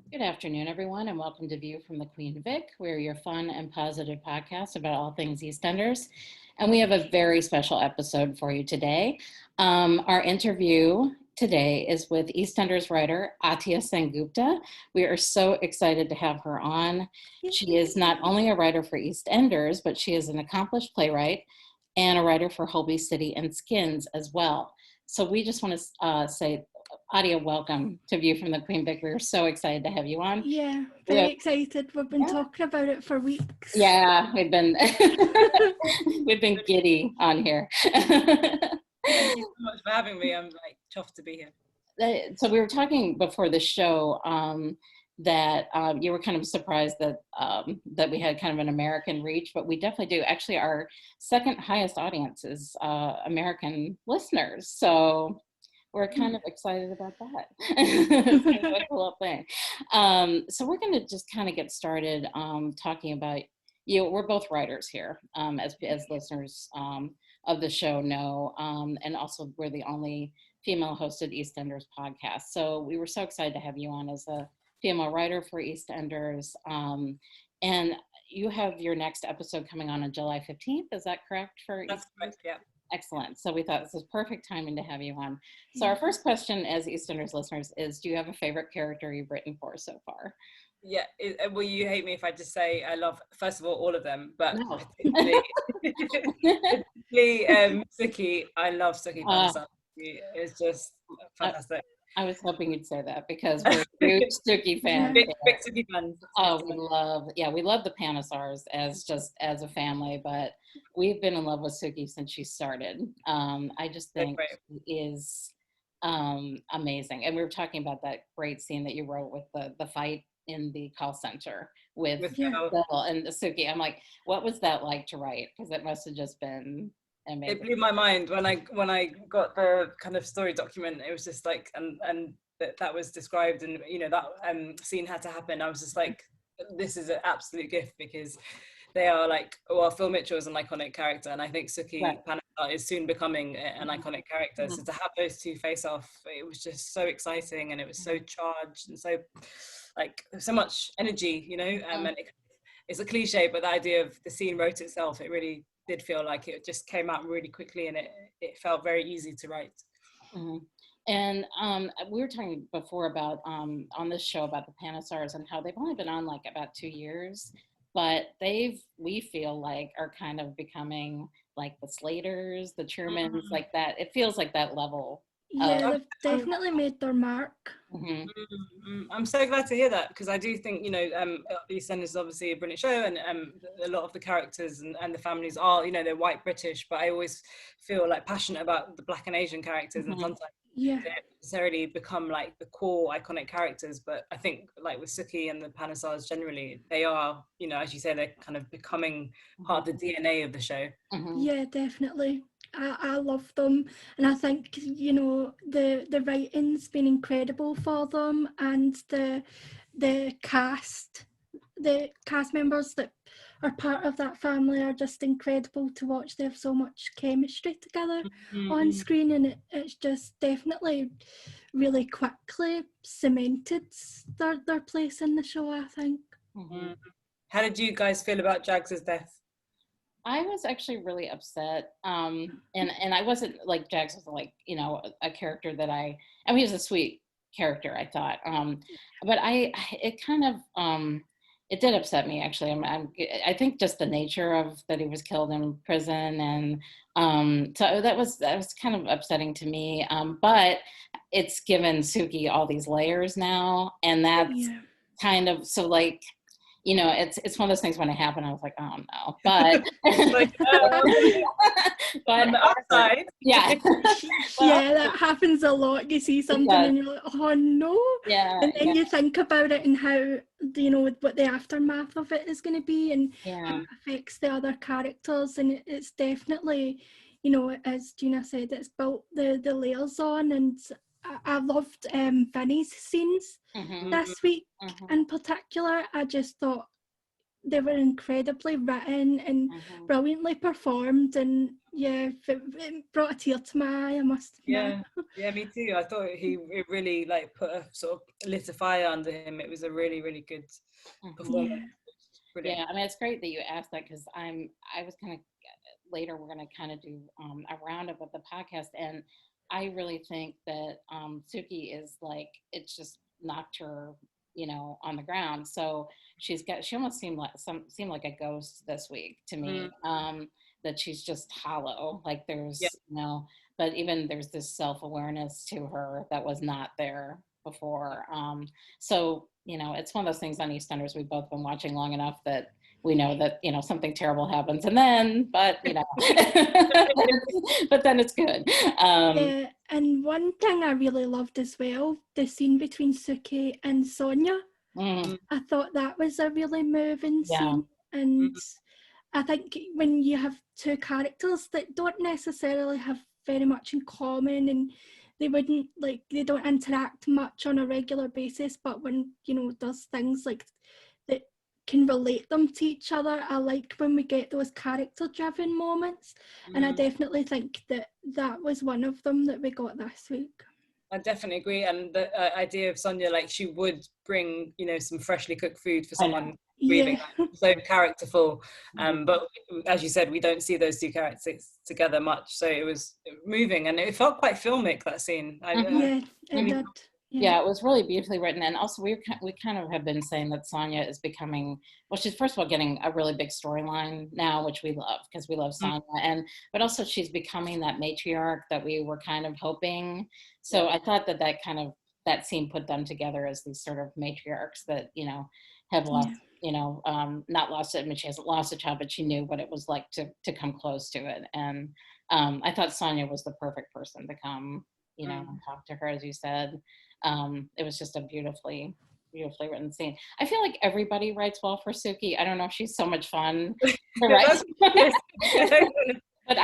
Good afternoon, everyone, and welcome to View from the Queen Vic. We're your fun and positive podcast about all things Eastenders. And we have a very special episode for you today. Our interview today is with Eastenders writer Atiha Sen Gupta. We are so excited to have her on. She is not only a writer for Eastenders, but she is an accomplished playwright and a writer for Holby City and Skins as well. So we just want to say, Adia, welcome to View from the Queen Vic. We're so excited to have you on. Yeah, very excited. We've been talking about it for weeks. Yeah, we've been giddy on here. Thank you so much for having me. I'm like chuffed to be here. So we were talking before the show that you were kind of surprised that that we had kind of an American reach, but we definitely do. Actually, our second highest audience is American listeners. So we're kind of excited about that. It's kind of a cool thing. So we're going to just kind of get started talking about you. We're both writers here, as listeners of the show know, and also we're the only female-hosted Eastenders podcast. So we were so excited to have you on as a female writer for Eastenders. And you have your next episode coming on July 15th. Is that correct? That's correct, yeah. Excellent. So we thought this was perfect timing to have you on. So our first question as Eastenders listeners is, do you have a favorite character you've written for so far? Yeah, will you hate me if I just say I love, first of all of them, but No. particularly Suki. I love Suki Panasar. It's just fantastic. I was hoping you'd say that because we're huge Suki fans. Big Suki fans. Oh, we love the Panasars as a family, but we've been in love with Suki since she started. I just think she is amazing. And we were talking about that great scene that you wrote with the fight in the call center with Bill and Suki. I'm like, what was that like to write? Because it must have just been amazing. It blew my mind when I got the kind of story document. It was just like, and that was described, and that scene had to happen. I was just like, this is an absolute gift, because they are like, well, Phil Mitchell is an iconic character, and I think Suki Panasar is soon becoming an iconic character. So to have those two face off, it was just so exciting, and it was so charged and so like so much energy, and it's a cliche, but the idea of the scene wrote itself. It really did feel like it just came out really quickly, and it felt very easy to write. Mm-hmm. And we were talking before about on this show about the Panasars and how they've only been on like about 2 years, but we feel like are kind of becoming like the Slaters, the Trumans, like that. It feels like that level. Yeah, they've definitely made their mark. I'm so glad to hear that, because I do think Eastenders is obviously a brilliant show, and a lot of the characters and the families are they're white British, but I always feel like passionate about the Black and Asian characters, and sometimes they don't necessarily become like the core iconic characters, but I think like with Suki and the Panasars generally, they are as you say, they're kind of becoming part of the DNA of the show. Yeah, definitely. I love them, and I think the writing's been incredible for them, and the cast members that are part of that family are just incredible to watch. They have so much chemistry together on screen, and it's just definitely really quickly cemented their place in the show, I think. How did you guys feel about Jags's death? I was actually really upset, and I wasn't like, Jags was like a character that I mean, he was a sweet character, I thought, but it kind of it did upset me, actually. I think just the nature of that he was killed in prison, and so that was kind of upsetting to me, but it's given Suki all these layers now, and that's kind of, so like, it's one of those things. When it happened, I was like, oh no, but but on the upside, that happens a lot. You see something and you're like, oh no, and then you think about it and how what the aftermath of it is going to be, and how it affects the other characters, and it's definitely, as Gina said, it's built the layers on, and I loved Vinny's scenes this week in particular. I just thought they were incredibly written and brilliantly performed, and yeah, it brought a tear to my eye, I must admit. Yeah, me too. I thought it really like put a sort of lit a fire under him. It was a really, really good performance. Yeah, I mean, it's great that you asked that, because I was kind of, later we're going to kind of do a roundup of the podcast, and I really think that Suki is like, it's just knocked her, you know, on the ground. So she almost seemed like a ghost this week to me. That she's just hollow, like there's you know, but even there's this self-awareness to her that was not there before. So, you know, it's one of those things on EastEnders we've both been watching long enough that we know that, you know, something terrible happens, and then, but, you know, but then it's good. Yeah, and one thing I really loved as well, the scene between Suki and Sonia. I thought that was a really moving scene, and I think when you have two characters that don't necessarily have very much in common, and they don't interact much on a regular basis, but when, you know, does things like that can relate them to each other, I like when we get those character driven moments, and I definitely think that was one of them that we got this week. I definitely agree, and the idea of Sonia, like she would bring, you know, some freshly cooked food for someone grieving, so characterful. But as you said, we don't see those two characters together much, so it was moving, and it felt quite filmic, that scene. It did. Yeah, it was really beautifully written. And also we kind of have been saying that Sonia is becoming, well, she's first of all getting a really big storyline now, which we love, because we love Sonia, but also she's becoming that matriarch that we were kind of hoping. So I thought that scene put them together as these sort of matriarchs that, you know, have lost, you know, not lost it. I mean, she hasn't lost a child, but she knew what it was like to come close to it. And I thought Sonia was the perfect person to come, you know, and talk to her, as you said. It was just a beautifully written scene. I feel like everybody writes well for Suki. I don't know if she's so much fun to write. But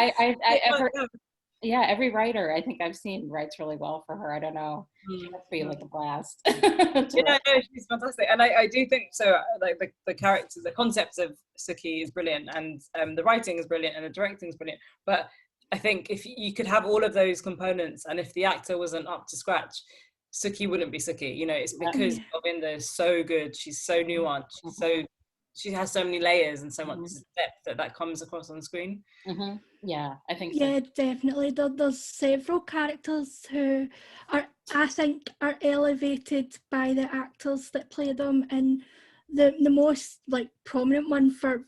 every writer I think I've seen writes really well for her. I don't know. She must be like a blast. No, she's fantastic, and I do think so. Like the characters, the concept of Suki is brilliant, and the writing is brilliant, and the directing is brilliant. But I think if you could have all of those components, and if the actor wasn't up to scratch, Suki wouldn't be Suki. You know, it's because Govinda is so good. She's so nuanced. She has so many layers and so much depth that comes across on screen. Yeah, I think so. Yeah, definitely. There's several characters who I think are elevated by the actors that play them, and the most like prominent one for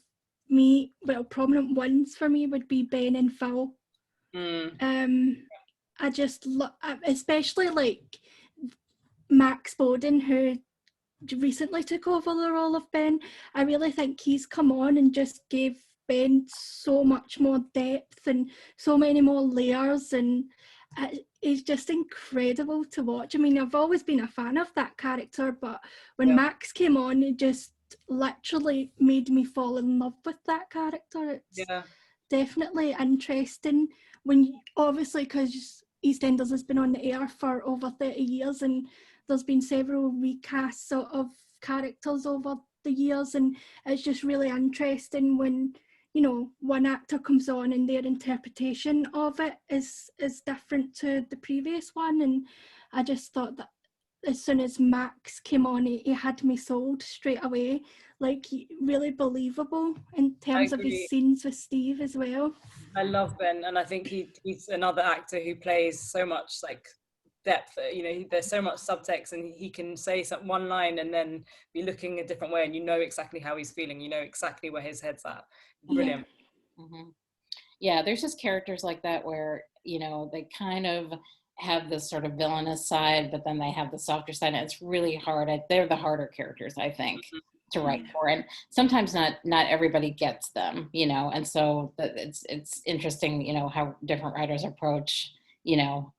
me, prominent ones for me would be Ben and Phil. I just love, especially like Max Bowden, who recently took over the role of Ben. I really think he's come on and just gave Ben so much more depth and so many more layers, and he's just incredible to watch. I mean, I've always been a fan of that character, but when Max came on, it just literally made me fall in love with that character. It's definitely interesting obviously, because EastEnders has been on the air for over 30 years, and there's been several recasts of characters over the years, and it's just really interesting when, you know, one actor comes on and their interpretation of it is different to the previous one. And I just thought that as soon as Max came on, he had me sold straight away, like really believable in terms of his scenes with Steve as well. I love Ben, and I think he's another actor who plays so much like depth. You know, there's so much subtext, and he can say one line and then be looking a different way, and you know exactly how he's feeling. You know exactly where his head's at. Brilliant. Yeah, there's just characters like that where, you know, they kind of have this sort of villainous side, but then they have the softer side, and it's really hard. They're the harder characters, I think, to write for, and sometimes not everybody gets them, you know. And so it's interesting, you know, how different writers approach, you know,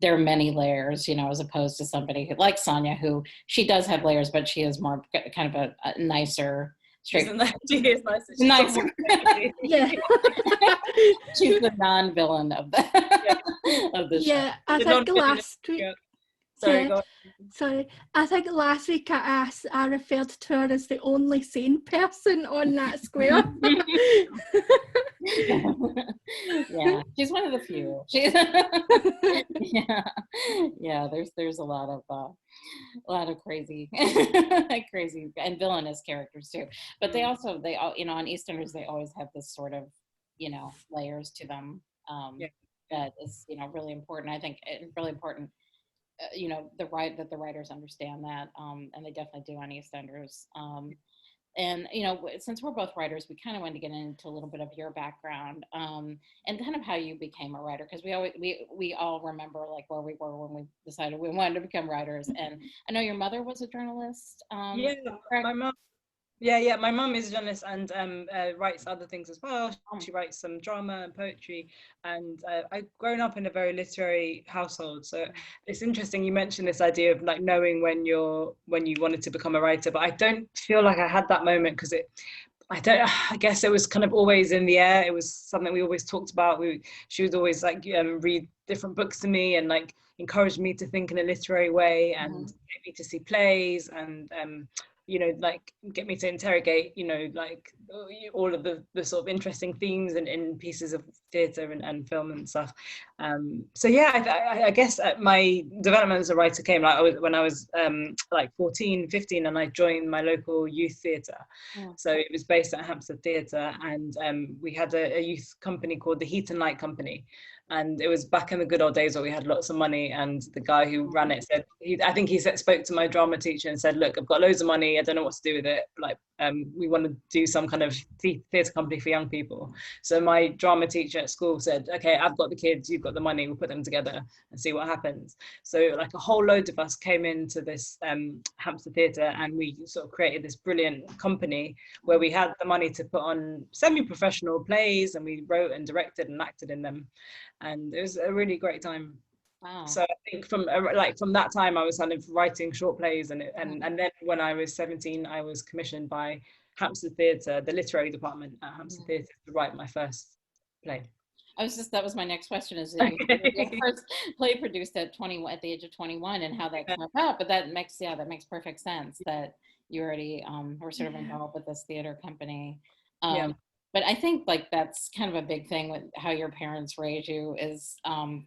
there are many layers, you know, as opposed to somebody who, like Sonia, who she does have layers, but she is more kind of a nicer, straight. She is nicer. Yeah. She's the non-villain of the of the show. Yeah, I think last week. Sorry, Yeah. go on. Sorry, I think last week I referred to her as the only sane person on that square. Yeah, she's one of the few. She's yeah, yeah. There's a lot of crazy, crazy and villainous characters too. But they all, you know, on Eastenders they always have this sort of, you know, layers to them, Yeah. that is, you know, really important. I think really important. You know, that the writers understand that, and they definitely do on EastEnders. And you know, since we're both writers, we kind of wanted to get into a little bit of your background, and kind of how you became a writer, because we all remember like where we were when we decided we wanted to become writers. And I know your mother was a journalist. Yeah, correct? my mum. Yeah, my mum is a journalist and writes other things as well. She writes some drama and poetry, and I've grown up in a very literary household. So it's interesting you mentioned this idea of like knowing when you wanted to become a writer, but I don't feel like I had that moment because I guess it was kind of always in the air. It was something we always talked about. She would always like read different books to me and like encourage me to think in a literary way and get me to see plays and you know, like get me to interrogate, you know, like all of the sort of interesting themes in pieces of theatre and film and stuff. So yeah, I guess my development as a writer came like when I was like 14, 15, and I joined my local youth theatre. So it was based at Hampstead Theatre, and we had a youth company called the Heat and Light Company. And it was back in the good old days where we had lots of money, and the guy who ran it said, I think he spoke to my drama teacher and said, look, I've got loads of money, I don't know what to do with it, like we want to do some kind of theatre company for young people. So my drama teacher at school said, okay, I've got the kids, you've got the money, we'll put them together and see what happens. So like a whole load of us came into this Hampstead Theatre, and we sort of created this brilliant company where we had the money to put on semi-professional plays, and we wrote and directed and acted in them. And it was a really great time. Wow. So I think from that time I was kind of writing short plays, and then when I was 17 I was commissioned by Hampstead Theatre, the literary department at Hampstead Theatre, to write my first play. That was my next question, is that you were your first play produced at the age of 21, and how that came about. But that makes perfect sense that you already were sort of involved with this theater company. But I think like that's kind of a big thing with how your parents raise you is,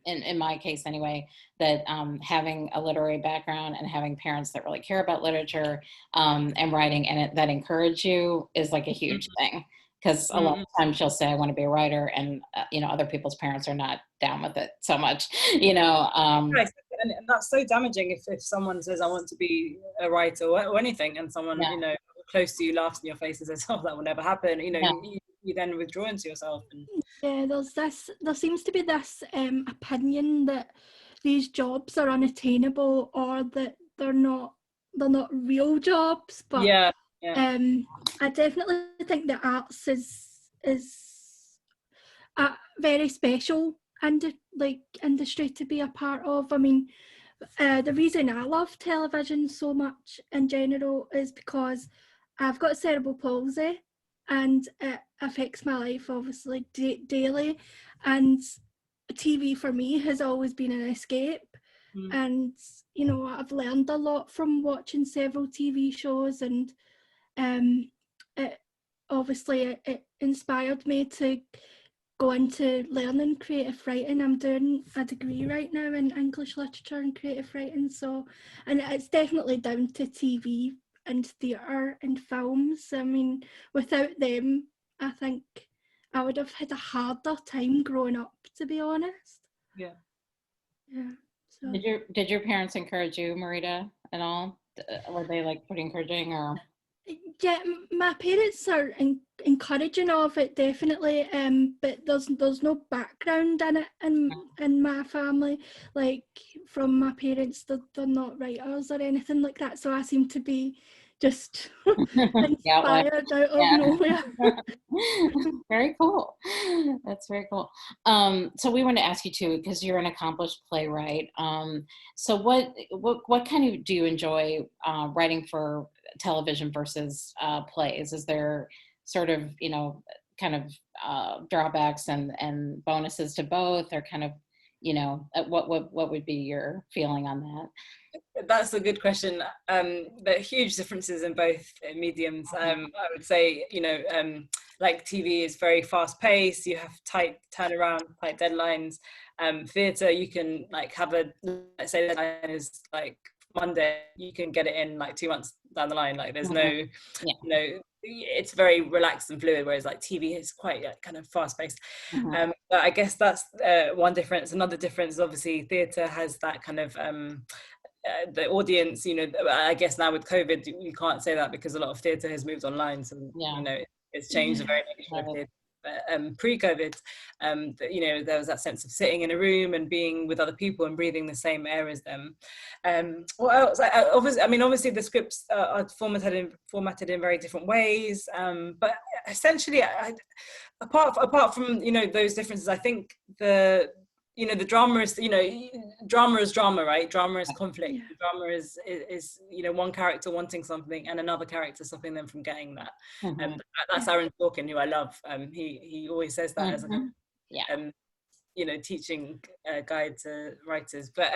in my case anyway, that having a literary background and having parents that really care about literature and writing and that encourage you is like a huge thing. Because a lot of times she'll say, I want to be a writer, and you know, other people's parents are not down with it so much, you know. Right. And that's so damaging if someone says, I want to be a writer or anything, and someone, you know, close to you laughs in your face and says, oh, that will never happen. You know, you then withdraw into yourself. And yeah, there seems to be this opinion that these jobs are unattainable, or that they're not real jobs. But I definitely think the arts is a very special industry to be a part of. I mean, the reason I love television so much in general is because I've got cerebral palsy, and it affects my life obviously daily, and TV for me has always been an escape. And you know, I've learned a lot from watching several TV shows, and it inspired me to go into learning creative writing. I'm doing a degree right now in English literature and creative writing, so, and it's definitely down to TV and theatre and films. I mean, without them, I think I would have had a harder time growing up, to be honest. Yeah. So. Did your parents encourage you, Marita, at all? Were they like pretty encouraging, or? Yeah, my parents are encouraging of it, definitely, but there's no background in it in my family, like from my parents. They're not writers or anything like that, so I seem to be just inspired out of nowhere. Very cool. That's very cool. So we want to ask you too, because you're an accomplished playwright. So what kind of do you enjoy writing for television versus plays? Is there sort of, you know, kind of drawbacks and bonuses to both, or kind of what would be your feeling on that? That's a good question. There are huge differences in both mediums. I would say, like TV is very fast paced. You have tight turnaround, tight deadlines. Theatre, you can like have let's say the deadline is like Monday, you can get it in like 2 months down the line. Like there's it's very relaxed and fluid, whereas like TV is quite kind of fast paced. But I guess that's one difference. Another difference is obviously theatre has that kind of the audience, I guess now with COVID, you can't say that because a lot of theatre has moved online. So, it's changed the very nature of theatre. But pre-COVID, there was that sense of sitting in a room and being with other people and breathing the same air as them. What else? Obviously the scripts are formatted in very different ways. But essentially, apart from those differences, I think the drama is drama, right? Drama is conflict. Yeah. Drama is one character wanting something and another character stopping them from getting that. That's Aaron Sorkin, who I love. He always says that as a teaching guide to writers. But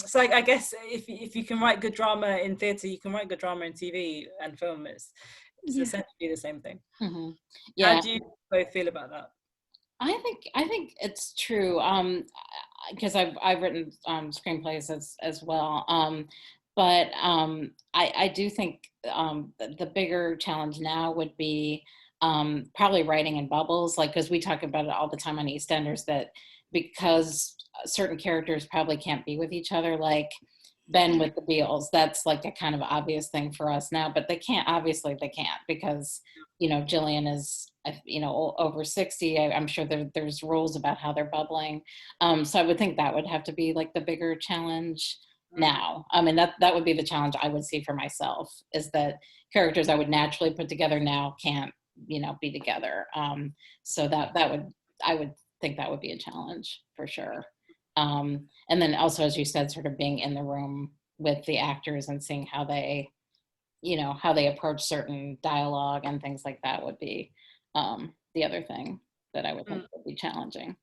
so I guess if you can write good drama in theatre, you can write good drama in TV and film. It's essentially the same thing. How do you both feel about that? I think it's true, because I've written screenplays as well, but I do think the bigger challenge now would be probably writing in bubbles, like, because we talk about it all the time on EastEnders, that because certain characters probably can't be with each other, like Ben with the Beals, that's like a kind of obvious thing for us now, but they can't because Jillian is over 60. I'm sure there's rules about how they're bubbling, so I would think that would have to be like the bigger challenge now. I mean, that would be the challenge I would see for myself, is that characters I would naturally put together now can't be together, so I would think that would be a challenge for sure. And then also, as you said, sort of being in the room with the actors and seeing how they approach certain dialogue and things like that would be the other thing that I would think would be challenging.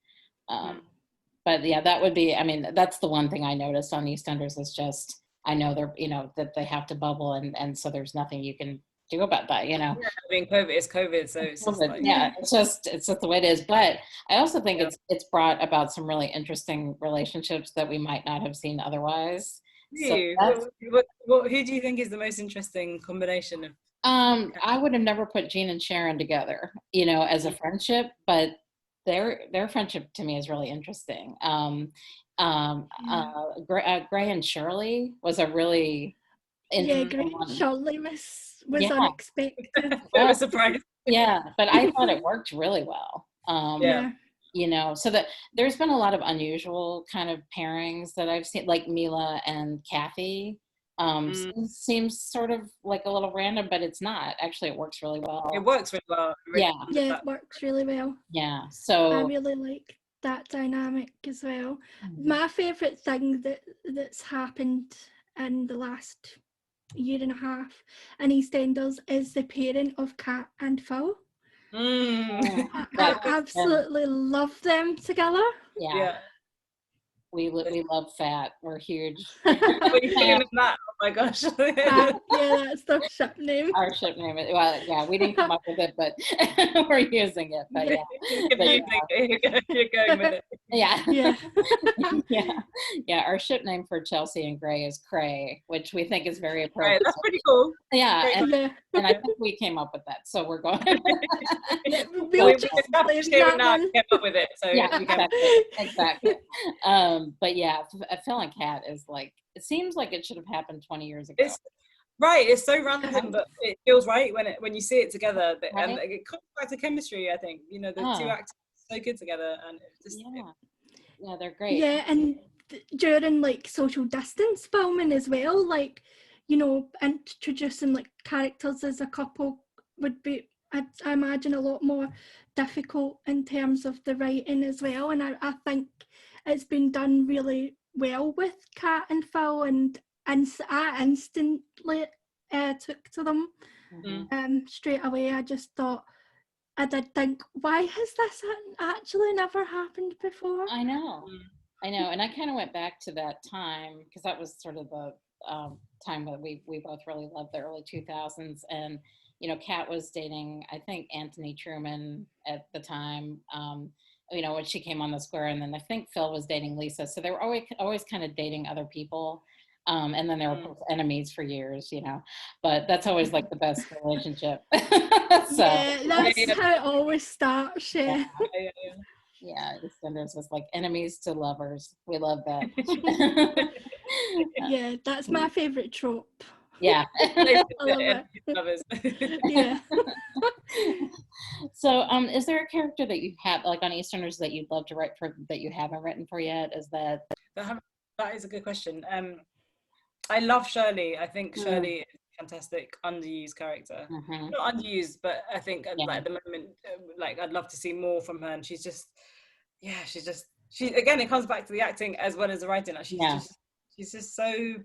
But yeah, that would be, that's the one thing I noticed on EastEnders, is just, I know they're, that they have to bubble, and so there's nothing you can do about that, COVID is COVID, so it's just like, it's just the way it is. But I also think it's brought about some really interesting relationships that we might not have seen otherwise. Who do you think is the most interesting combination of? I would have never put Gina and Sharon together, as a friendship, but their friendship to me is really interesting. Gray and Shirley was a really Gray and Shirley was unexpected. I was surprised. But I thought it worked really well. So that there's been a lot of unusual kind of pairings that I've seen, like Mila and Kathy. Seems sort of like a little random, but it's not. Actually, it works really well. It works really well. It works really well. So I really like that dynamic as well. My favourite thing that's happened in the last year and a half in EastEnders is the pairing of Kat and Phil. I absolutely love them together. We love Fat. We're huge. What are you thinking of that? Oh my gosh. That's the ship name. Our ship name. We didn't come up with it, but we're using it. But you're going with it. Our ship name for Chelsea and Gray is Cray, which we think is very appropriate. Right, that's pretty cool. And I think we came up with that, so we're going. We just came up with it. So exactly. But Phil and Kat is like, it seems like it should have happened 20 years ago. It's so random, but it feels right when you see it together. And it comes back to chemistry, I think. The two actors are so good together, and it's just they're great. And during like social distance filming as well, like introducing like characters as a couple would be, I imagine, a lot more difficult in terms of the writing as well. And I think it's been done really well with Kat and Phil, and I instantly took to them straight away. I just thought, I did think, why has this actually never happened before? I know. I know, and I kind of went back to that time because that was sort of the time that we both really loved the early 2000s, and Kat was dating, I think, Anthony Truman at the time. When she came on the square, and then I think Phil was dating Lisa, so they were always kind of dating other people, and then they were both enemies for years, but that's always like the best relationship. So yeah, that's how it always starts. Yeah. Yeah, Eastenders was like enemies to lovers. We love that. Yeah, that's my favorite trope. Yeah. I love it. Yeah. So, is there a character that you have, like on EastEnders, that you'd love to write for that you haven't written for yet? Is that? That is a good question. I love Shirley. I think Shirley is a fantastic underused character. Not underused, but I think like, at the moment, like I'd love to see more from her. And she's just, she again, it comes back to the acting as well as the writing. Like she's just so,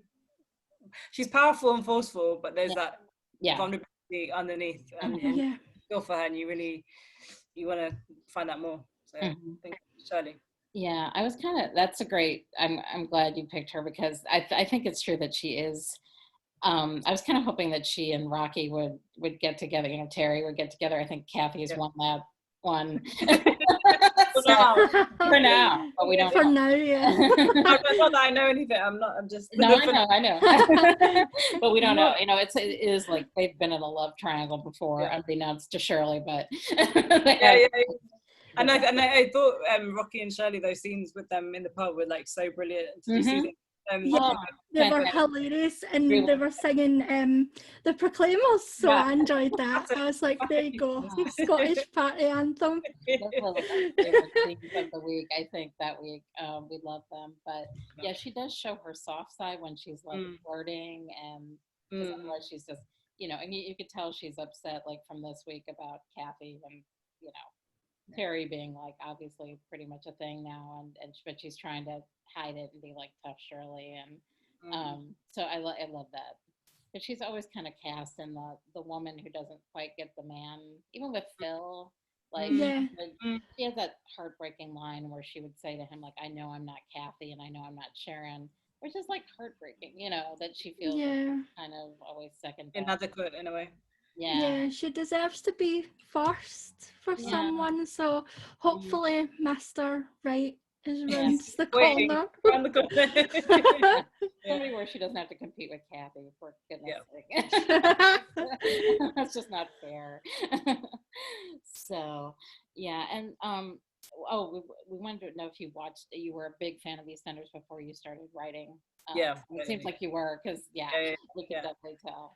she's powerful and forceful, but there's that vulnerability underneath, and you feel for her, and you want to find out more. So I think Shirley. Yeah, I was that's a great, I'm glad you picked her, because I think it's true that she is, I was kind of hoping that she and Rocky would get together, Terry would get together. I think Kathy's won that one. For now, but we don't for know. now, yeah. Not that I know anything. I'm just. No, I know. But we don't know. It is like they've been in a love triangle before, unbeknownst to Shirley, but. And I thought Rocky and Shirley, those scenes with them in the pub were like so brilliant. Did you see them? They were hilarious, and they were singing the Proclaimers, so I enjoyed that. I was like, there you go, Scottish party anthem. Those were my favorite scenes of the week. I think that week we love them, but yeah, she does show her soft side when she's like flirting, and otherwise she's just, and you could tell she's upset, like from this week about Kathy, and Terry being like obviously pretty much a thing now, but she's trying to hide it and be like tough Shirley, and so I love that. But she's always kind of cast in the woman who doesn't quite get the man. Even with Phil, like she has that heartbreaking line where she would say to him, like, "I know I'm not Kathy, and I know I'm not Sharon," which is like heartbreaking, that she feels like kind of always second best. Inadequate in a way. Yeah, she deserves to be first for someone, so hopefully Mr. Right is around the corner. Somebody where she doesn't have to compete with Kathy, for goodness sake. That's just not fair. So and we wanted to know if you were a big fan of EastEnders before you started writing. It seems like you were, because we could definitely tell.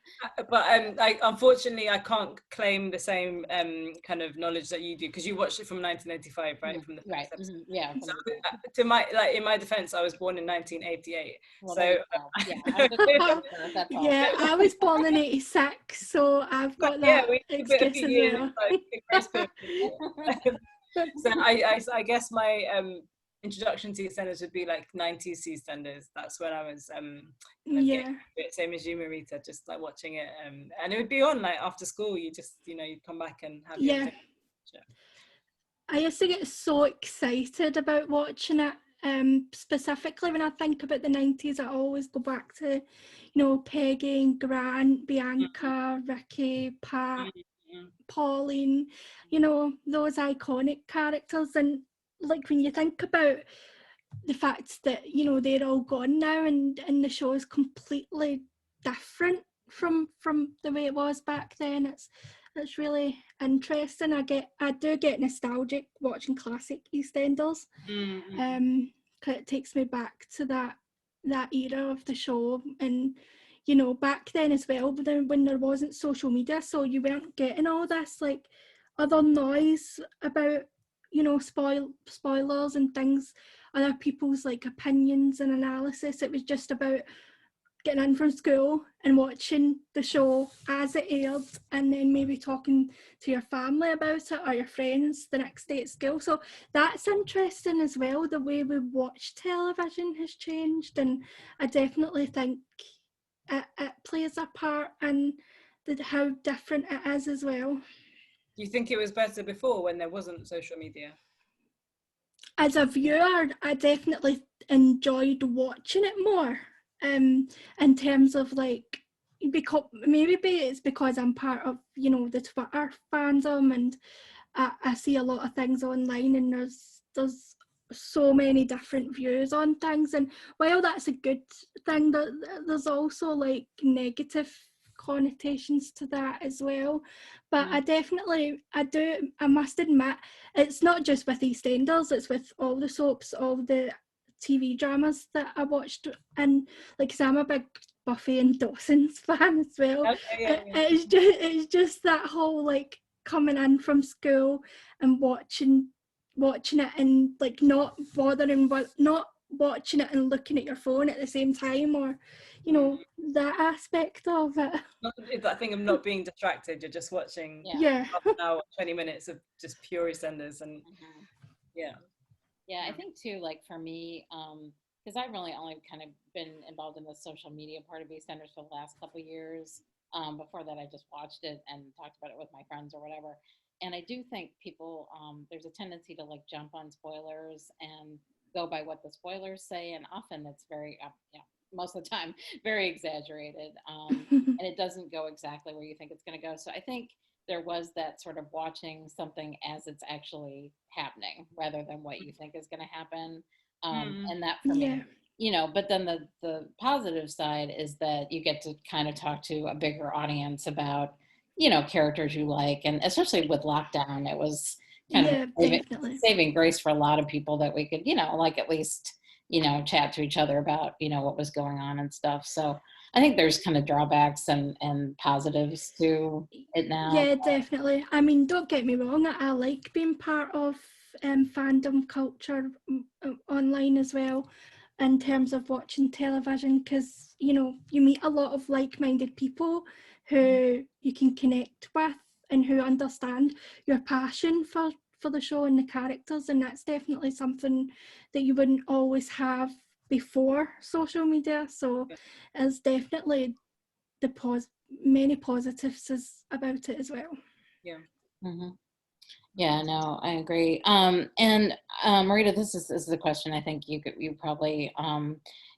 But unfortunately I can't claim the same kind of knowledge that you do, because you watched it from 1985, right? From the first episode. So, to my, like, in my defense, I was born in 1988. Well, so I was born in 86, so I've got that excuse as well. So I guess my introduction to EastEnders would be like 90s EastEnders. That's when I was same as you, Marita, just like watching it, and it would be on like after school. You just you'd come back and have your I used to get so excited about watching it. Specifically when I think about the 90s, I always go back to Peggy, Grant, Bianca, Ricky, Pat, Pauline, those iconic characters. And like when you think about the fact that they're all gone now, and the show is completely different from the way it was back then, it's really interesting. I do get nostalgic watching classic EastEnders, because it takes me back to that era of the show. And back then as well, when there wasn't social media, so you weren't getting all this like other noise about spoilers and things, other people's like opinions and analysis. It was just about getting in from school and watching the show as it aired, and then maybe talking to your family about it or your friends the next day at school. So that's interesting as well. The way we watch television has changed, and I definitely think it plays a part in how different it is as well. Do you think it was better before, when there wasn't social media? As a viewer, I definitely enjoyed watching it more, in terms of like, because maybe it's because I'm part of, you know, the Twitter fandom, and I see a lot of things online, and there's so many different views on things, and while that's a good thing, there's also like negative connotations to that as well. But I must admit, it's not just with EastEnders, it's with all the soaps, all the TV dramas that I watched, and like, 'cause I'm a big Buffy and Dawson's fan as well. Okay, yeah. It's just that whole like coming in from school and watching it, and like not watching it and looking at your phone at the same time, or you know, that aspect of it. It's that thing of not being distracted. You're just watching Yeah. half an hour, 20 minutes of just pure EastEnders, and I think too, like for me, because I've really only kind of been involved in the social media part of EastEnders for the last couple of years. Before that, I just watched it and talked about it with my friends or whatever. And I do think people, there's a tendency to like jump on spoilers and go by what the spoilers say, and often it's very, most of the time, very exaggerated, and it doesn't go exactly where you think it's going to go. So I think there was that sort of watching something as it's actually happening rather than what you think is going to happen. And that for me, you know, but then the positive side is that you get to kind of talk to a bigger audience about, you know, characters you like. And especially with lockdown, it was kind of saving grace for a lot of people that we could, you know, like at least, you know, chat to each other about, you know, what was going on and stuff. So I think there's kind of drawbacks and positives to it now. Yeah, definitely. I mean, don't get me wrong, I like being part of fandom culture online as well, in terms of watching television, because, you know, you meet a lot of like-minded people who you can connect with and who understand your passion for the show and the characters, and that's definitely something that you wouldn't always have before social media. So it's definitely many positives about it as well. Yeah. Mm-hmm. Yeah, no, I agree. And Marita, this is the question I think you probably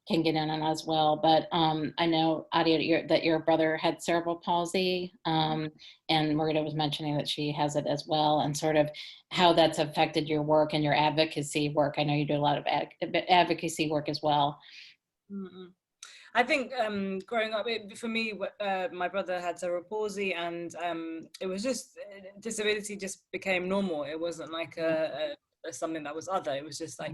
can get in on as well. But I know, Atiha, that your brother had cerebral palsy, and Marita was mentioning that she has it as well, and sort of how that's affected your work and your advocacy work. I know you do a lot of advocacy work as well. Mm-hmm. I think growing up, for me, my brother had cerebral palsy, and it was just, disability just became normal. It wasn't like a something that was other. It was just like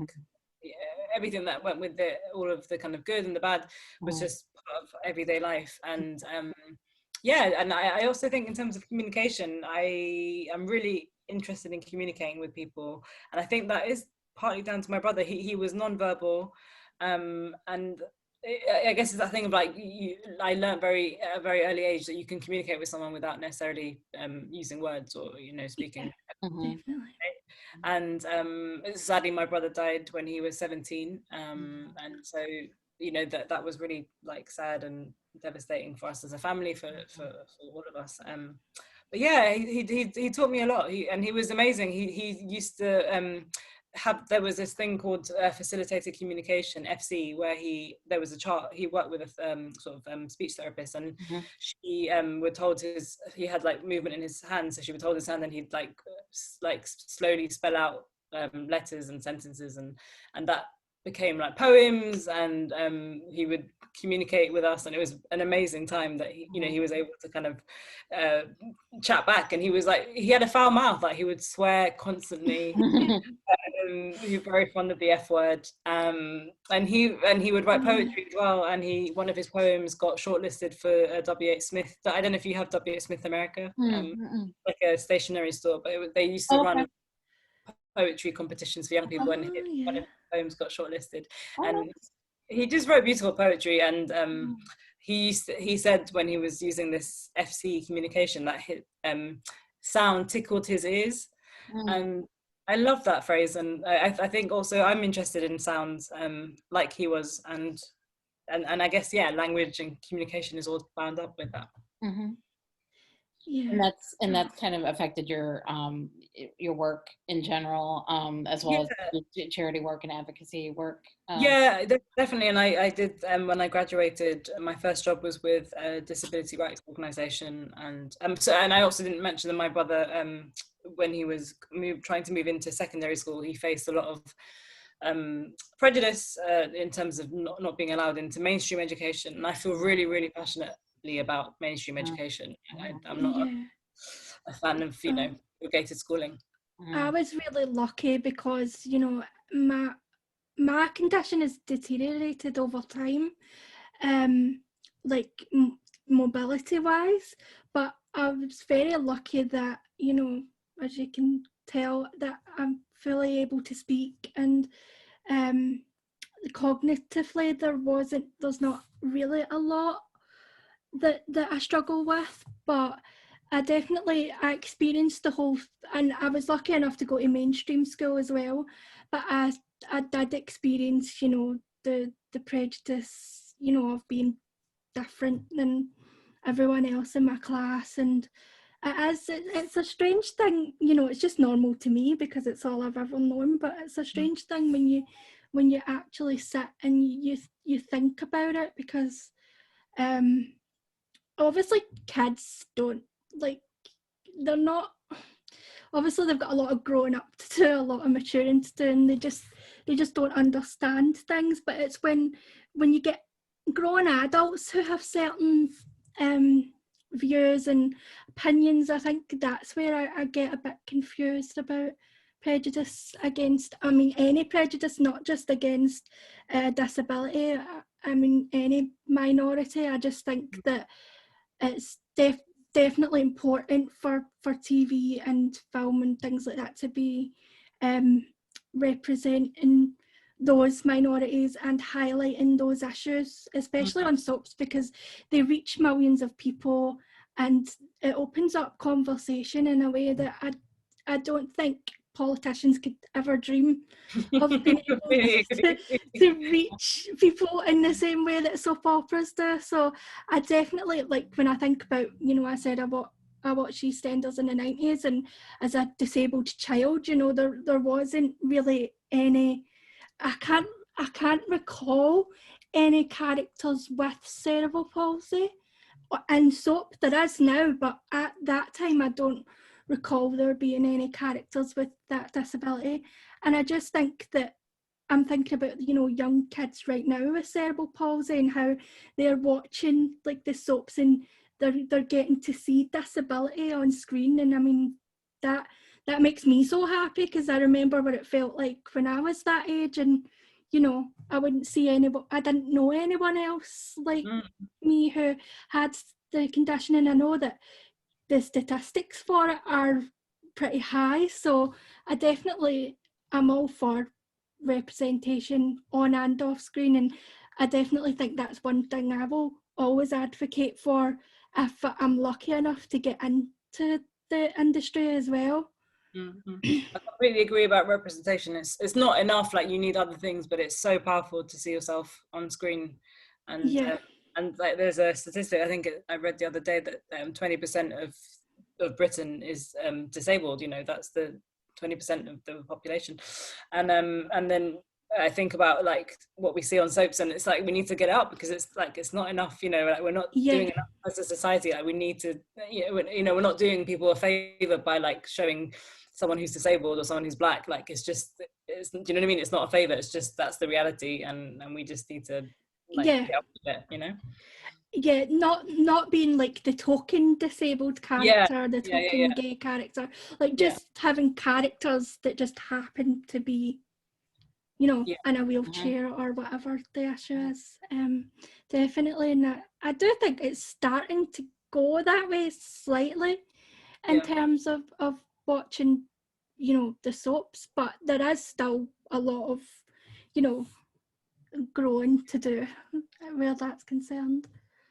everything that went with it, all of the kind of good and the bad was just part of everyday life. And and I also think in terms of communication, I am really interested in communicating with people, and I think that is partly down to my brother. He was nonverbal, and I guess it's that thing of like, I learned at a very early age that you can communicate with someone without necessarily using words or, you know, speaking. Definitely. And sadly, my brother died when he was 17, and so, you know, that was really like sad and devastating for us as a family, for all of us. But yeah, he taught me a lot. He was amazing. He used to there was this thing called facilitated communication, FC, where there was a chart. He worked with a speech therapist, and she would told he had like movement in his hand, so she would hold his hand and he'd like slowly spell out letters and sentences, and that became like poems, and he would communicate with us, and it was an amazing time that he was able to kind of chat back. And he was like, he had a foul mouth, like he would swear constantly. He was very fond of the F word, and he would write poetry as well, and one of his poems got shortlisted for W.H. Smith. I don't know if you have W.H. Smith America, like a stationery store, but they used to run poetry competitions for young people, and one of his poems got shortlisted. And he just wrote beautiful poetry, and he said when he was using this FC communication that sound tickled his ears, and I love that phrase. And I think also I'm interested in sounds like he was, and I guess language and communication is all bound up with that. Yeah. And that's kind of affected your work in general, as well as charity work and advocacy work. Yeah, definitely. And I did, when I graduated, my first job was with a disability rights organization. And and I also didn't mention that my brother, when he was trying to move into secondary school, he faced a lot of prejudice in terms of not being allowed into mainstream education. And I feel really, really passionately about mainstream education. I'm not a fan of, segregated schooling. I was really lucky because, you know, my condition has deteriorated over time, like mobility wise, but I was very lucky that, you know, as you can tell, that I'm fully able to speak, and cognitively there's not really a lot that I struggle with, but I experienced the whole, and I was lucky enough to go to mainstream school as well, but I did experience, you know, the prejudice, you know, of being different than everyone else in my class. And it's a strange thing, you know, it's just normal to me because it's all I've ever known, but it's a strange thing when you actually sit and you think about it, because obviously kids don't, like, they're not, obviously they've got a lot of growing up to do, a lot of maturing to do, and they just don't understand things. But it's when you get grown adults who have certain views and opinions, I think that's where I get a bit confused about prejudice against, I mean, any prejudice, not just against disability, I mean any minority. I just think that it's definitely important for TV and film and things like that to be representing those minorities and highlighting those issues, especially on soaps, because they reach millions of people and it opens up conversation in a way that I don't think politicians could ever dream of being able to reach people in the same way that soap operas do. So I definitely, like, when I think about, you know, I said I watched EastEnders in the 90s, and as a disabled child, you know, there wasn't really any, I can't recall any characters with cerebral palsy in soap. There is now, but at that time I don't recall there being any characters with that disability. And I just think that I'm thinking about, you know, young kids right now with cerebral palsy and how they're watching like the soaps and they're getting to see disability on screen. And I mean, that makes me so happy, because I remember what it felt like when I was that age, and you know, I didn't know anyone else like me who had the condition, and I know that the statistics for it are pretty high. So I definitely am all for representation on and off screen, and I definitely think that's one thing I will always advocate for if I'm lucky enough to get into the industry as well. I completely agree about representation. It's not enough, like, you need other things, but it's so powerful to see yourself on screen. And and like, there's a statistic I think I read the other day that 20% of Britain is disabled. You know, that's the 20% of the population. And then I think about like what we see on soaps, and it's like we need to get out, because it's like it's not enough, you know, like we're not doing enough as a society. Like we need to, you know, we're not doing people a favor by like showing someone who's disabled or someone who's black. Like it's do you know what I mean? It's not a favor, it's just that's the reality, and we just need to like get up with it, you know. Not being like the token disabled character, the token gay character, like just having characters that just happen to be, you know, in a wheelchair or whatever the issue is. Definitely. And I do think it's starting to go that way slightly in terms of watching, you know, the soaps, but there is still a lot of, you know, growing to do where that's concerned.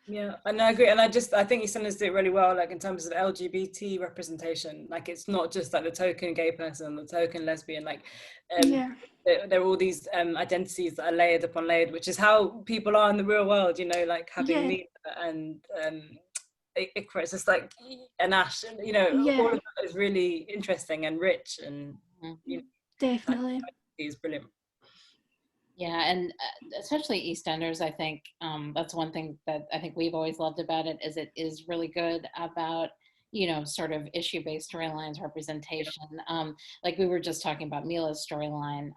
Yeah, and I agree, and I think Eastenders do it really well, like in terms of LGBT representation. Like it's not just like the token gay person, the token lesbian, like there are all these identities that are layered upon layered, which is how people are in the real world, you know, like having neither. And Ikra, it's just like an Ash, you know, all of that is really interesting and rich, and you know, definitely is brilliant. Yeah, and especially EastEnders, I think that's one thing that I think we've always loved about it, is it is really good about, you know, sort of issue-based storylines, representation. Like we were just talking about Mila's storyline,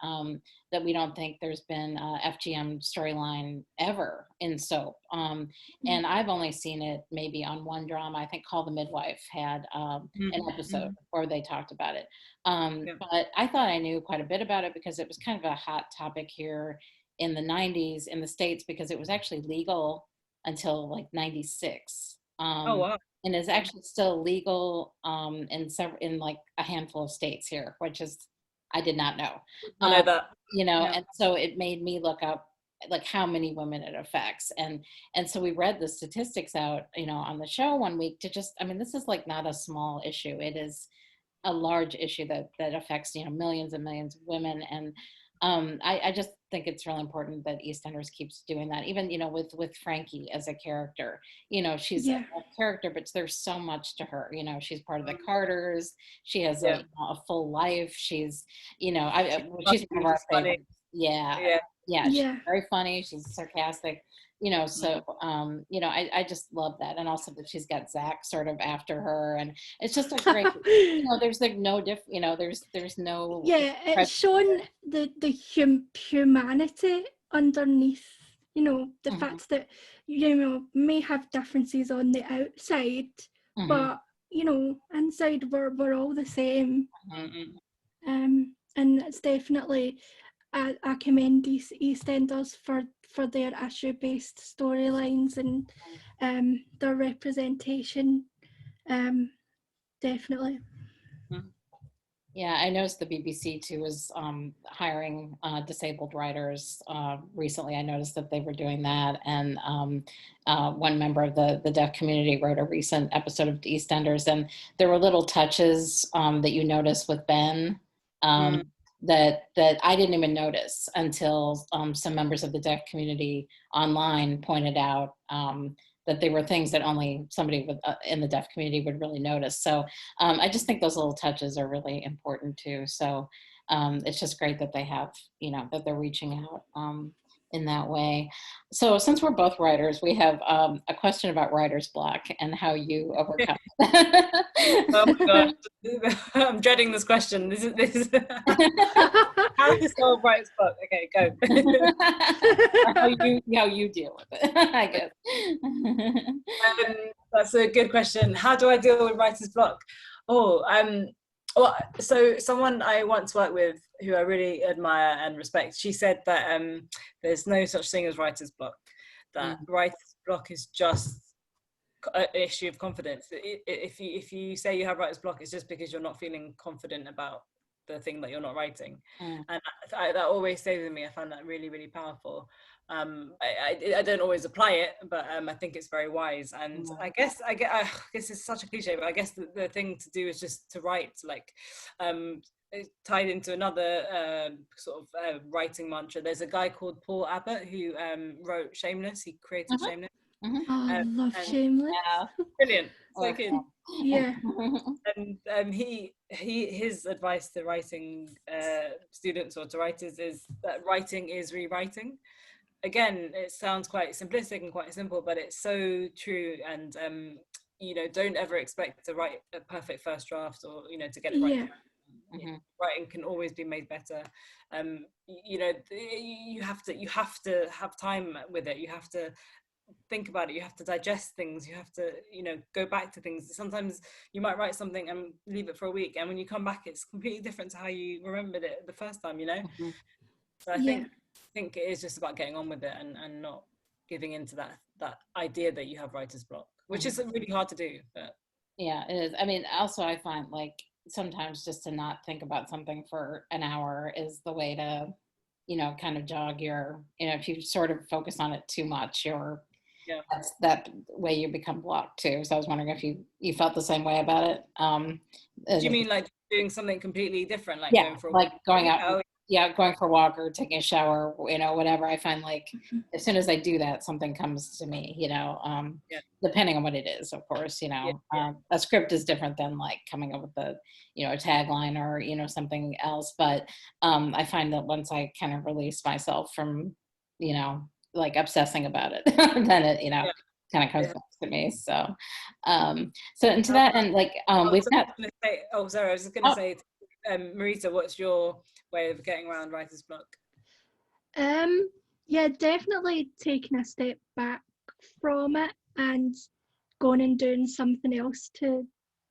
that we don't think there's been a FGM storyline ever in soap. And I've only seen it maybe on one drama. I think Call the Midwife had an episode where they talked about it. But I thought I knew quite a bit about it because it was kind of a hot topic here in the 90s in the States, because it was actually legal until like 96. Oh, wow. And is actually still legal in like a handful of states here, which is, I did not know. I know that. You know, and so it made me look up like how many women it affects. And so we read the statistics out, you know, on the show one week to just, I mean, this is like not a small issue. It is a large issue that affects, you know, millions and millions of women. And I just think it's really important that EastEnders keeps doing that. Even, you know, with Frankie as a character, you know, she's a character, but there's so much to her. You know, she's part of the Carters. She has a full life. She's, you know, she's one of our favorites. She's very funny. She's sarcastic. You know, so you know, I just love that, and also that she's got Zach sort of after her, and it's just a great. You know, there's like no you know, there's no. Yeah, it's shown the humanity underneath. You know, the fact that, you know, may have differences on the outside, but you know, inside we're all the same. And it's definitely. I commend these EastEnders for their issue-based storylines and their representation, definitely. Yeah, I noticed the BBC too was hiring disabled writers recently. I noticed that they were doing that, and one member of the deaf community wrote a recent episode of EastEnders, and there were little touches that you noticed with Ben. That I didn't even notice until some members of the deaf community online pointed out that they were things that only somebody in the deaf community would really notice. So I just think those little touches are really important too. So it's just great that they have, you know, that they're reaching out in that way. So since we're both writers, we have a question about writer's block and how you overcome it. Oh my gosh, I'm dreading this question. This is how to solve writer's block. Okay, go. how you deal with it, I guess. That's a good question. How do I deal with writer's block? Well, so someone I once worked with who I really admire and respect, she said that there's no such thing as writer's block, that writer's block is just an issue of confidence. If you say you have writer's block, it's just because you're not feeling confident about the thing that you're not writing. And that always stays with me. I found that really, really powerful. I don't always apply it, but I think it's very wise. And I guess it's such a cliche, but I guess the thing to do is just to write, like tied into another sort of writing mantra. There's a guy called Paul Abbott who wrote Shameless. He created Shameless. Oh, I love Shameless. Yeah, brilliant. So good. Yeah. And his advice to writing students or to writers is that writing is rewriting. Again, it sounds quite simplistic and quite simple, but it's so true. And you know, don't ever expect to write a perfect first draft, or, you know, to get it right. Writing can always be made better. You know, you have to have time with it. You have to think about it. You have to digest things. You have to, you know, go back to things. Sometimes you might write something and leave it for a week, and when you come back, it's completely different to how you remembered it the first time. You know. So I think it is just about getting on with it and not giving into that idea that you have writer's block, which is really hard to do. But yeah, it is. I mean, also I find like sometimes just to not think about something for an hour is the way to, you know, kind of jog your, you know, if you sort of focus on it too much, that's that way you become blocked too. So I was wondering if you felt the same way about it. Do you mean like doing something completely different, like going out? going for a walk or taking a shower, whatever. I find like as soon as I do that, something comes to me, depending on what it is, of course, a script is different than like coming up with a tagline or, something else. But I find that once I kind of release myself from, like obsessing about it, then it, kind of comes back to me. So, and to that end, like, we've got. Sorry, I was just going to say, Marita, what's your way of getting around writer's block? Yeah, definitely taking a step back from it and going and doing something else to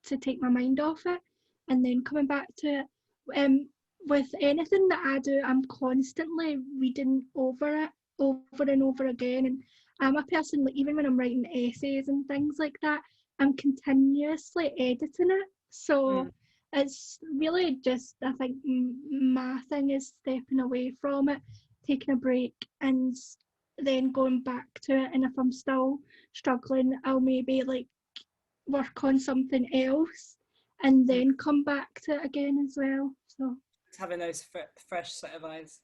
take my mind off it, and then coming back to it. With anything that I do, I'm constantly reading over and over again, and I'm a person, like, even when I'm writing essays and things like that, I'm continuously editing it. So it's really just, I think my thing is stepping away from it, taking a break, and then going back to it. And if I'm still struggling, I'll maybe like work on something else and then come back to it again as well. So having those fresh set of eyes.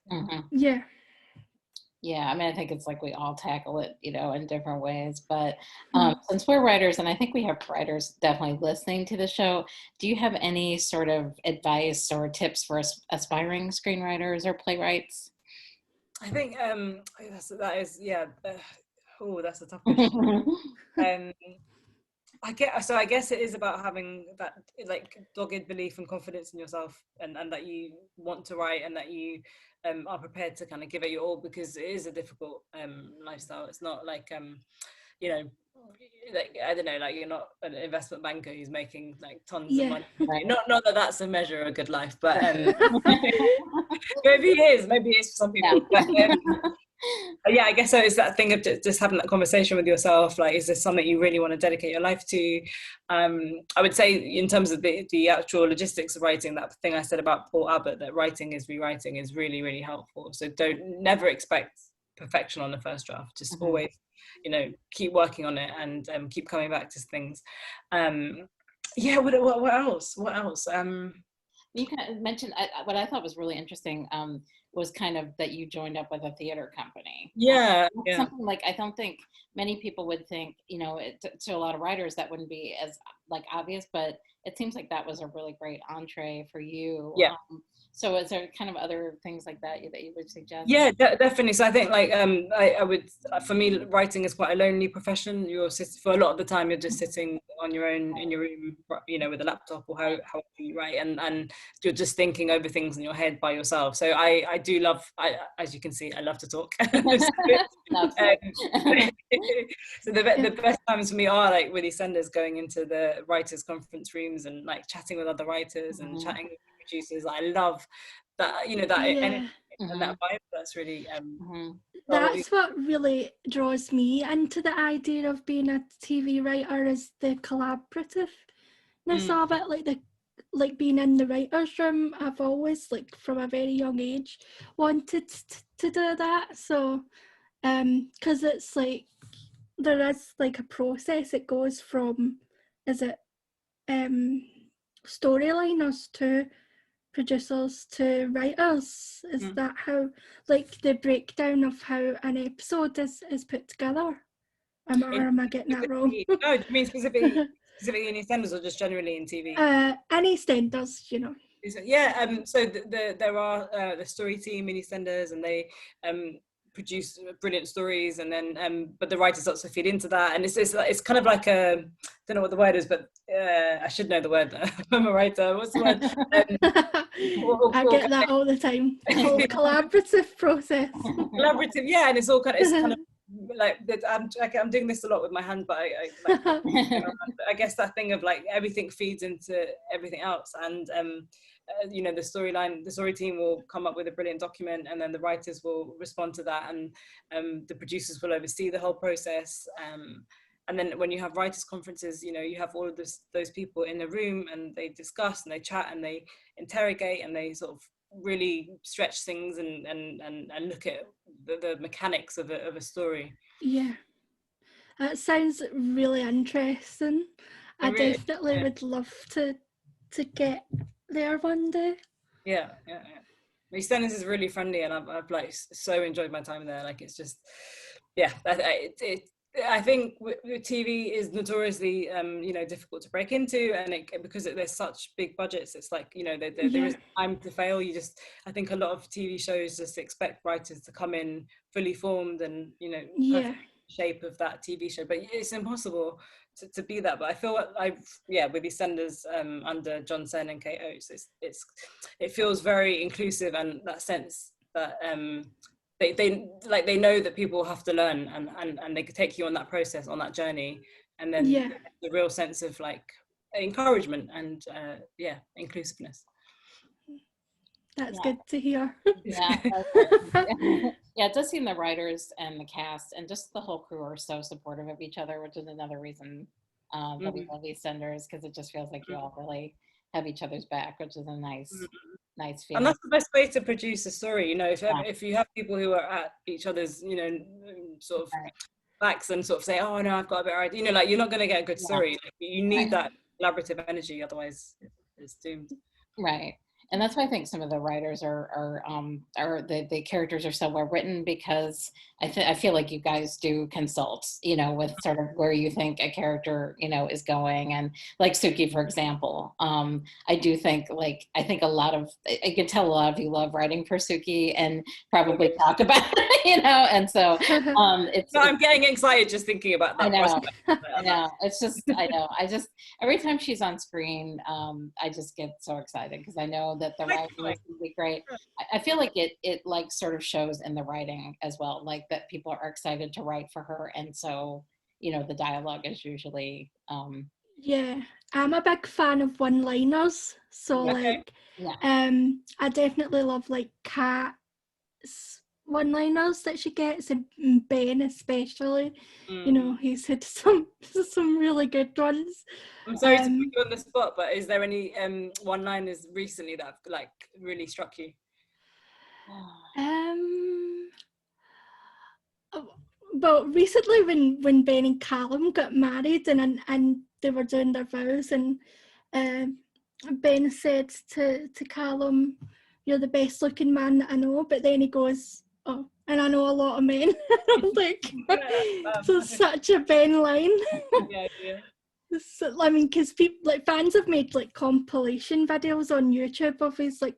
Yeah, I mean, I think it's like we all tackle it, in different ways. But since we're writers, and I think we have writers definitely listening to the show, do you have any sort of advice or tips for aspiring screenwriters or playwrights? I think that's a tough question. I guess it is about having that like dogged belief and confidence in yourself, and that you want to write, and that you are prepared to kind of give it your all, because it is a difficult lifestyle. It's not like like, I don't know, like you're not an investment banker who's making like tons of money. Not that that's a measure of a good life, but maybe it is for some people. But, yeah, I guess so. It's that thing of just having that conversation with yourself. Like, is this something you really want to dedicate your life to? I would say, in terms of the actual logistics of writing, that thing I said about Paul Abbott, that writing is rewriting, is really, really helpful. So never expect perfection on the first draft. Just always, keep working on it, and keep coming back to things. What else? You kind of mentioned what I thought was really interesting was kind of that you joined up with a theater company. Something like, I don't think many people would think, to a lot of writers that wouldn't be as like obvious, but it seems like that was a really great entree for you. So is there kind of other things like that you would suggest? Yeah, definitely. So I think like I would, for me, writing is quite a lonely profession. For a lot of the time you're just sitting on your own in your room, with a laptop, or how you write, and you're just thinking over things in your head by yourself. So I do love, as you can see, I love to talk. So the best times for me are like with Eastenders, going into the writers' conference rooms and like chatting with other writers and chatting with producers. I love that, that energy and that vibe. That's really that's what really draws me into the idea of being a TV writer, is the collaborativeness of it, like being in the writer's room. I've always, like, from a very young age, wanted to do that. So because it's like there is like a process. It goes from, is it storyliners to producers to writers? Is that how, like, the breakdown of how an episode is put together? Or am I getting that wrong? No, do you mean specifically in Eastenders, or just generally in TV? In Eastenders, Yeah, so there are the story team in Eastenders, and they produce brilliant stories, and then but the writers also feed into that, and it's kind of like a, I don't know what the word is, but I should know the word. I'm a writer. What's the word? I get that all the time. Collaborative process. Collaborative, yeah, and it's kind of like I'm doing this a lot with my hand, but I guess that thing of like everything feeds into everything else, and the story team will come up with a brilliant document, and then the writers will respond to that, and the producers will oversee the whole process. And then when you have writers' conferences, you have all of those people in a room, and they discuss and they chat and they interrogate and they sort of really stretch things and look at the mechanics of a story. Yeah, that sounds really interesting. I definitely would love to get there one day. Yeah. Eastenders is really friendly, and I've like so enjoyed my time there. Like, it's just, yeah, I think with TV is notoriously difficult to break into, and because there's such big budgets, it's like, there is time to fail. I think a lot of TV shows just expect writers to come in fully formed and perfect shape of that TV show, but it's impossible to be that. But I feel like with EastEnders under John Sen and Kate Oates, it feels very inclusive, and that sense that they know that people have to learn, and they could take you on that process, on that journey, and then the real sense of like encouragement and inclusiveness. That's good to hear. Yeah, it does seem the writers and the cast and just the whole crew are so supportive of each other, which is another reason that we love EastEnders, because it just feels like you all really have each other's back, which is a nice feeling. And that's the best way to produce a story. If you have people who are at each other's, sort of backs and sort of say, oh no, I've got a better idea. Like, you're not going to get a good story. Like, you need that collaborative energy, otherwise it's doomed. Right. And that's why I think some of the writers are the characters are so well written, because I feel like you guys do consult, with sort of where you think a character, is going. And like Suki, for example, I do think I can tell a lot of you love writing for Suki and probably talk about it, and so I'm getting excited just thinking about that. I know. It's just, I just, every time she's on screen, I just get so excited because I know that the writing is going to be great. I feel like it like sort of shows in the writing as well, like that people are excited to write for her, and so the dialogue is usually I'm a big fan of one-liners, so I definitely love like Kat's one-liners that she gets, and Ben especially. He's had some really good ones. I'm sorry to put you on the spot, but is there any one-liners recently that have like really struck you? Well, recently when Ben and Callum got married and they were doing their vows, and Ben said to Callum, "You're the best looking man that I know," but then he goes, "Oh, and I know a lot of men." I'm like, so such a Ben line. So, I mean, because people fans have made like compilation videos on YouTube of his like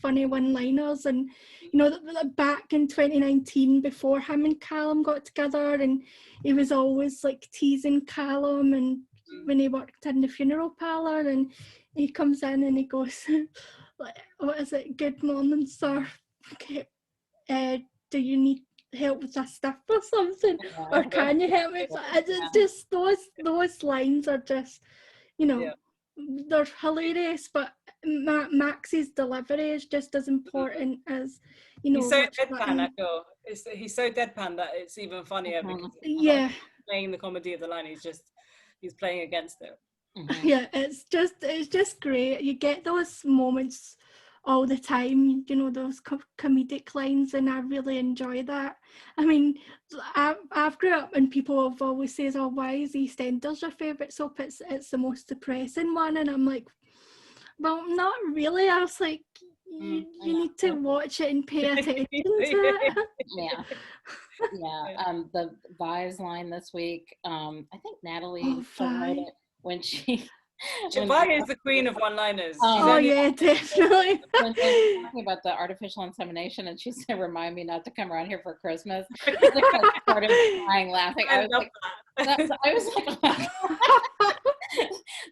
funny one-liners, and back in 2019, before him and Callum got together, and he was always like teasing Callum, and when he worked in the funeral parlour, and he comes in and he goes, like, what is it, "Good morning, sir. Okay, do you need help with that stuff or something, or can you help me?" It's just those lines are just, they're hilarious, but Max's delivery is just as important as, he's so deadpan. I feel he's so deadpan that it's even funnier, because playing the comedy of the line, he's playing against it. It's just great. You get those moments all the time, those comedic lines, and I really enjoy that. I mean, I've grew up and people have always says, "Oh, why is EastEnders your favourite soap? It's the most depressing one," and I'm like, well, not really. I was like, you need to watch it and pay attention to it. The Vi's line this week, I think Natalie wrote it when she Vi is the queen of one-liners. Definitely. When they were talking about the artificial insemination, and she said, "Remind me not to come around here for Christmas." I started crying, laughing. I was like, oh my God.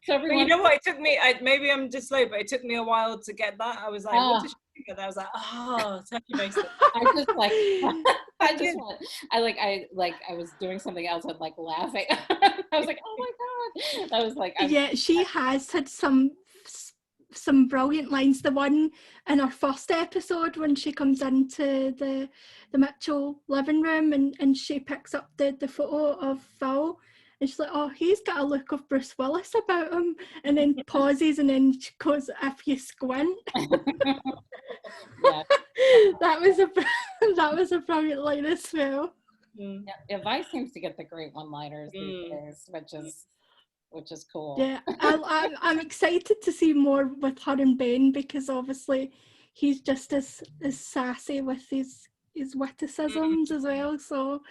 So everyone, but you know what? It took me. Maybe I'm just slow, but it took me a while to get that. I was like, what did she think of that? I was like, oh, turkey basin. I was doing something else and like laughing. I was like, oh my God. I was like, she has had some brilliant lines. The one in her first episode when she comes into the Mitchell living room and she picks up the photo of Phil, and she's like, "Oh, he's got a look of Bruce Willis about him," and then pauses and then she goes, "If you squint." That was a brilliant line as well. Vi seems to get the great one-liners these days, which is cool. I'm excited to see more with her and Ben, because obviously he's just as sassy with his witticisms as well. So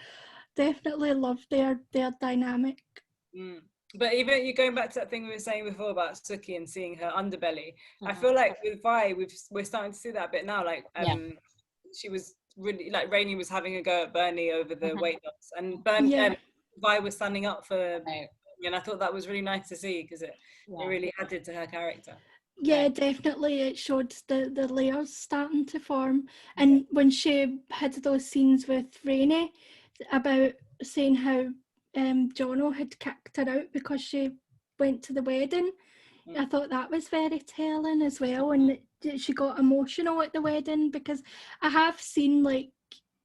definitely love their dynamic. But even you going back to that thing we were saying before about Suki and seeing her underbelly, I feel like with Vi, we're starting to see that a bit now. Like she was really like Rainey was having a go at Bernie over the weight loss, and Vi was standing up for, and I thought that was really nice to see because it really added to her character. Yeah, definitely. It showed the layers starting to form. And when she had those scenes with Rainey about saying how Jono had kicked her out because she went to the wedding, I thought that was very telling as well. And she got emotional at the wedding, because I have seen like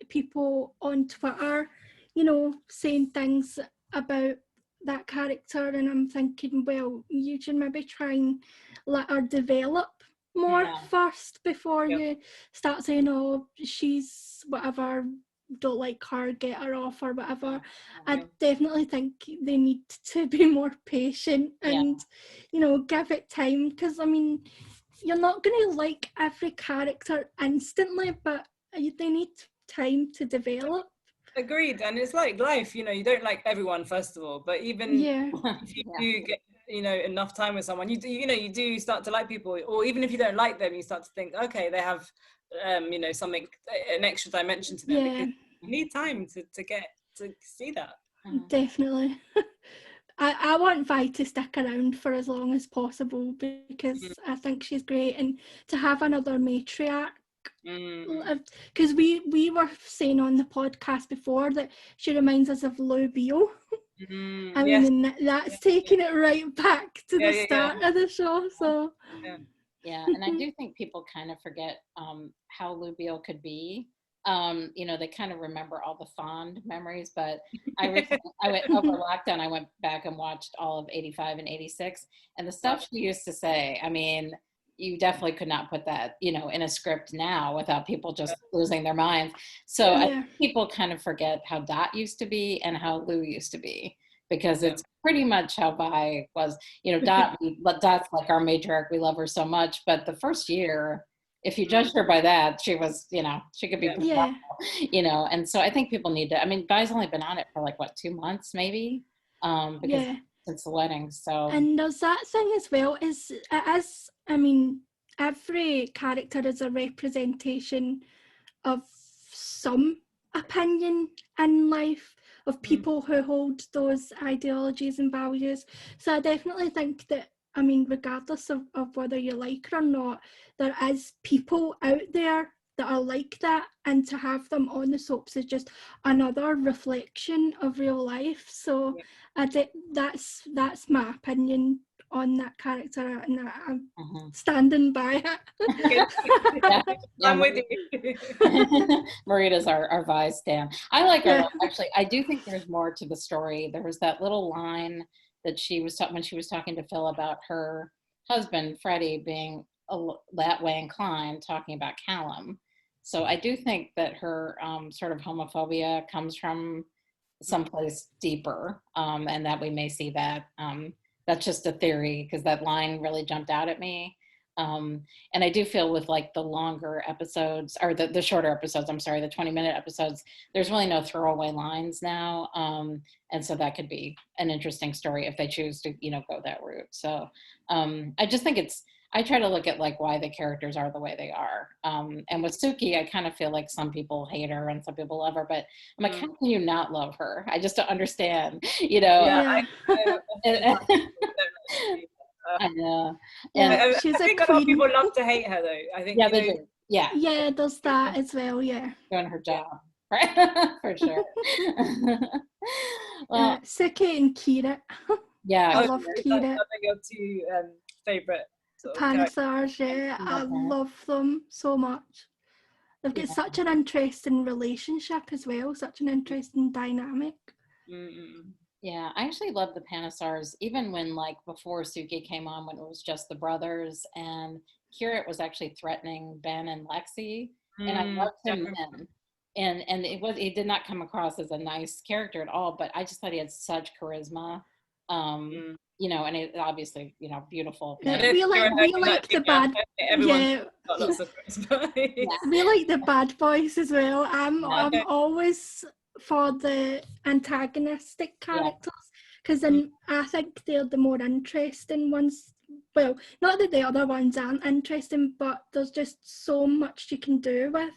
people on Twitter, you know, saying things about that character, and I'm thinking, well, you should maybe try and let her develop more first before you start saying, oh, she's whatever, don't like her, get her off or whatever. I definitely think they need to be more patient and you know, give it time, because I mean, you're not going to like every character instantly, but they need time to develop. Agreed. And it's like life, you know, you don't like everyone first of all, but even if you do get, you know, enough time with someone, you do start to like people, or even if you don't like them, you start to think, okay, they have you know, something, an extra dimension to them, because you need time to get to see that. Definitely. I want Vi to stick around for as long as possible, because I think she's great, and to have another matriarch, because we were saying on the podcast before that she reminds us of Lou Beale. I mean, that's taking it right back to the start of the show. So and I do think people kind of forget how Lou Beale could be. You know, they kind of remember all the fond memories, but I went over lockdown, I went back and watched all of 85 and 86, and the stuff she used to say, I mean, you definitely could not put that, you know, in a script now without people just losing their minds. So I think people kind of forget how Dot used to be and how Lou used to be, because it's pretty much how Vi was. You know, Dot's like our matriarch, we love her so much, but the first year, if you judge her by that, she was, you know, she could be, you know, and so I think people need to, I mean, Vi's only been on it for like, what, 2 months maybe? Because since the wedding, so. And there's that thing as well, I mean, every character is a representation of some opinion in life, of people who hold those ideologies and values. So I definitely think that, I mean, regardless of whether you like her or not, there is people out there that are like that, and to have them on the soaps is just another reflection of real life. So that's my opinion on that character, and I'm standing by it. I'm with you. Marita's our Vi stan. I like her. Actually, I do think there's more to the story. There was that little line that she was when she was talking to Phil about her husband Freddie being that way inclined, talking about Callum. So I do think that her sort of homophobia comes from someplace deeper, and that we may see that. That's just a theory, because that line really jumped out at me. And I do feel with like the longer episodes, or the shorter episodes, I'm sorry, the 20-minute episodes, there's really no throwaway lines now. And so that could be an interesting story if they choose to, you know, go that route. So I just think I try to look at like why the characters are the way they are. And with Suki, I kind of feel like some people hate her and some people love her, but I'm like, how can you not love her? I just don't understand, you know? I know. And I think a lot of people love to hate her though. I think they do. Yeah, does that as well. Doing her job, right? For sure. Well, Suki and Kira. I love Kira. I think your two favorite Panthers. I love them so much. They've got such an interesting relationship as well, such an interesting dynamic. Yeah, I actually love the Panasars, even when like before Suki came on, when it was just the brothers, and Kira was actually threatening Ben and Lexi, and I loved him then. And he did not come across as a nice character at all, but I just thought he had such charisma. Yeah. And it obviously, beautiful. Yeah, we like the bad. Yeah. Got lots of Yeah. We like the bad boys as well. I'm Yeah. always for the antagonistic characters, because then I think they're the more interesting ones. Well, not that the other ones aren't interesting, but there's just so much you can do with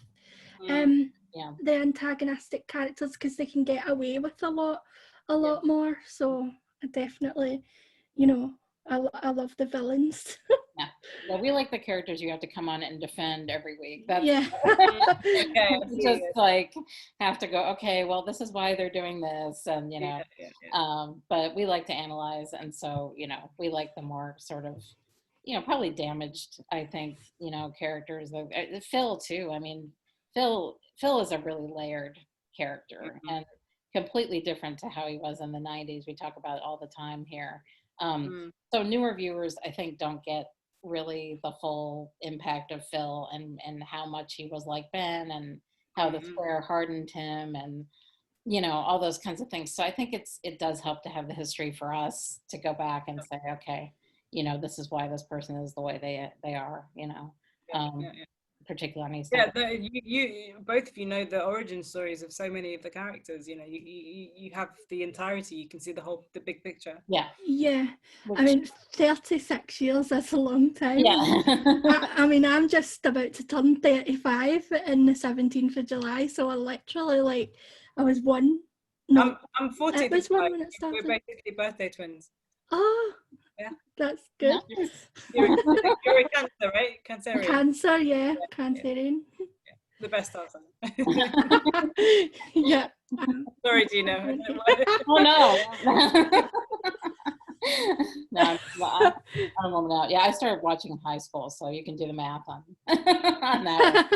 the antagonistic characters, because they can get away with a lot more. So I definitely, I love the villains. Yeah, we like the characters you have to come on and defend every week. That's just like have to go, okay, well, this is why they're doing this, and but we like to analyze, and so we like the more sort of probably damaged, I think, characters. Phil too. I mean, Phil is a really layered character and completely different to how he was in the 90s. We talk about it all the time here. So newer viewers, I think, don't get really the full impact of Phil and how much he was like Ben, and how the square hardened him, and all those kinds of things. So I think it does help to have the history for us to go back and say, okay, this is why this person is the way they are, particularly on EastEnders. You both of you know the origin stories of so many of the characters. You have the entirety. You can see the big picture. Yeah. I mean, 36 years is a long time. Yeah. I mean, I'm just about to turn 35 in the 17th of July, so I literally I was one. No, I'm 40. It was one when it started. We're basically birthday twins. Oh, yeah, that's good. You're a Cancer, right? Cancerian. Cancer, yeah, Cancerian. Yeah. The best answer. Yeah. Sorry, Gina. Oh no. No, I'm a woman out. Yeah, I started watching in high school, so you can do the math on that.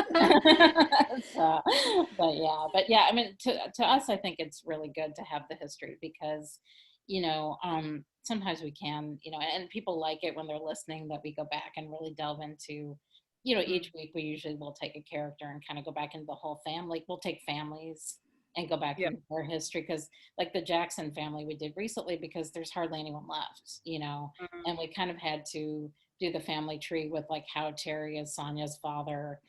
But yeah, I mean, to us, I think it's really good to have the history, because sometimes we can, and people like it when they're listening, that we go back and really delve into, each week we usually will take a character and kind of go back into the whole family. We'll take families and go back into their history, because like the Jackson family we did recently, because there's hardly anyone left, and we kind of had to do the family tree with like how Terry is Sonia's father,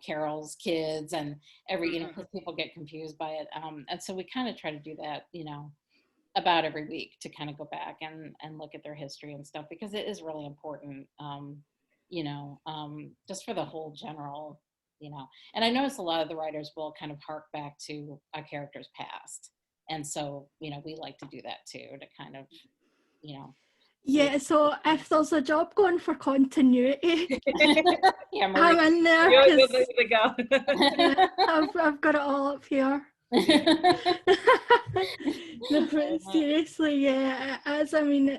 Carol's kids, and because people get confused by it. And so we kind of try to do that, about every week, to kind of go back and look at their history and stuff, because it is really important, just for the whole general, and I notice a lot of the writers will kind of hark back to a character's past. And so, we like to do that too, to kind of, Yeah, so if there's a job going for continuity, I'm in there. You're the girl. I've got it all up here. No, seriously, yeah, it is. I mean,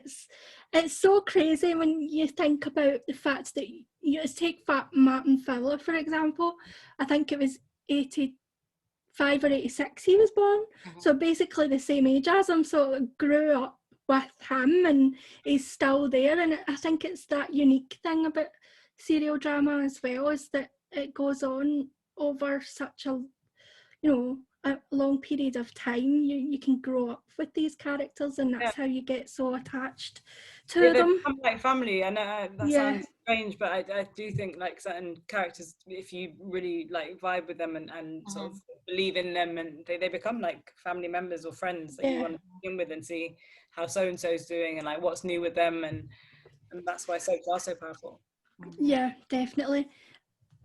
it's so crazy when you think about the fact that just take Martin Fowler, for example. I think it was 85 or 86 he was born, so basically the same age as him, so it grew up with him and he's still there. And I think it's that unique thing about serial drama as well, is that it goes on over such a long period of time. You can grow up with these characters, and that's how you get so attached to them. They become like family. I know that sounds strange, but I do think like certain characters, if you really like vibe with them and sort of believe in them, and they become like family members or friends that you want to begin with and see how so and so is doing and like what's new with them, and that's why soaps are so powerful. Yeah, definitely.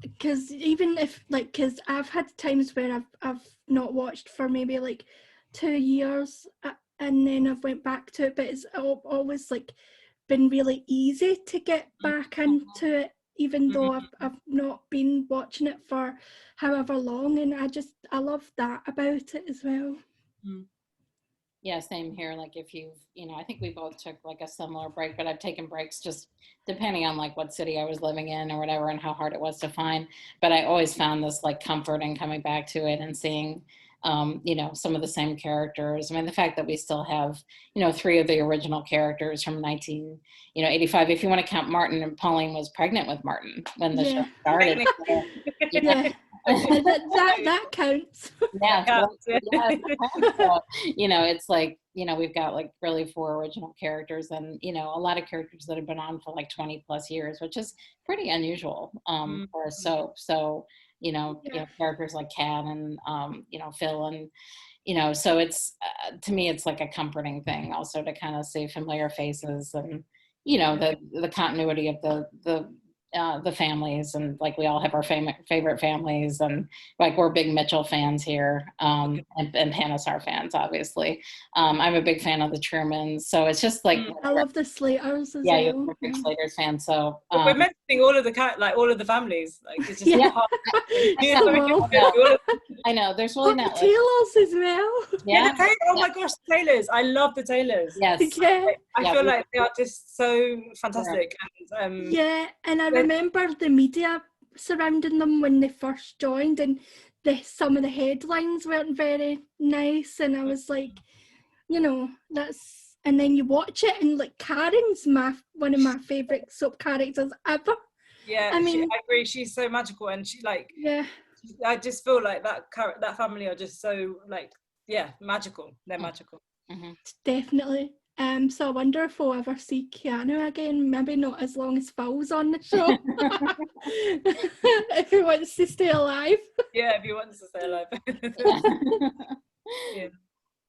Because even if because I've had times where I've not watched for maybe like 2 years, and then I've went back to it, but it's always like been really easy to get back into it, even though I've not been watching it for however long, and I love that about it as well. Yeah, same here. Like if you've, I think we both took like a similar break, but I've taken breaks just depending on like what city I was living in or whatever, and how hard it was to find. But I always found this like comfort in coming back to it and seeing, some of the same characters. I mean, the fact that we still have, 3 of the original characters from 1985. If you want to count Martin, and Pauline was pregnant with Martin when the show started. So, that counts. Yeah, Counts, yeah. so, it's like, we've got like really 4 original characters, and a lot of characters that have been on for like 20 plus years, which is pretty unusual for a soap. So characters like Kat and Phil, and so it's to me it's like a comforting thing also to kind of see familiar faces, and the continuity of the families, and like we all have our favorite families, and like we're big Mitchell fans here, and Panesar fans, obviously. I'm a big fan of the Trumans, so it's just like I love the Slaters as yeah, well. you're a big Slaters fan, so we're mentioning all of the families, like it's just I know there's really not the Taylors as well. Yeah. Oh my gosh, Taylors! I love the Taylors. Yes. I feel like they are just so fantastic. And, and I remember the media surrounding them when they first joined, and some of the headlines weren't very nice, and I was like, that's. And then you watch it, and like Karen's one of my favourite soap characters ever. Yeah, I agree. She's so magical, and she like. Yeah. I just feel like that family are just so like magical. They're magical. Mm-hmm. Definitely. So I wonder if we'll ever see Keanu again. Maybe not as long as Phil's on the show. If he wants to stay alive. Yeah, if he wants to stay alive.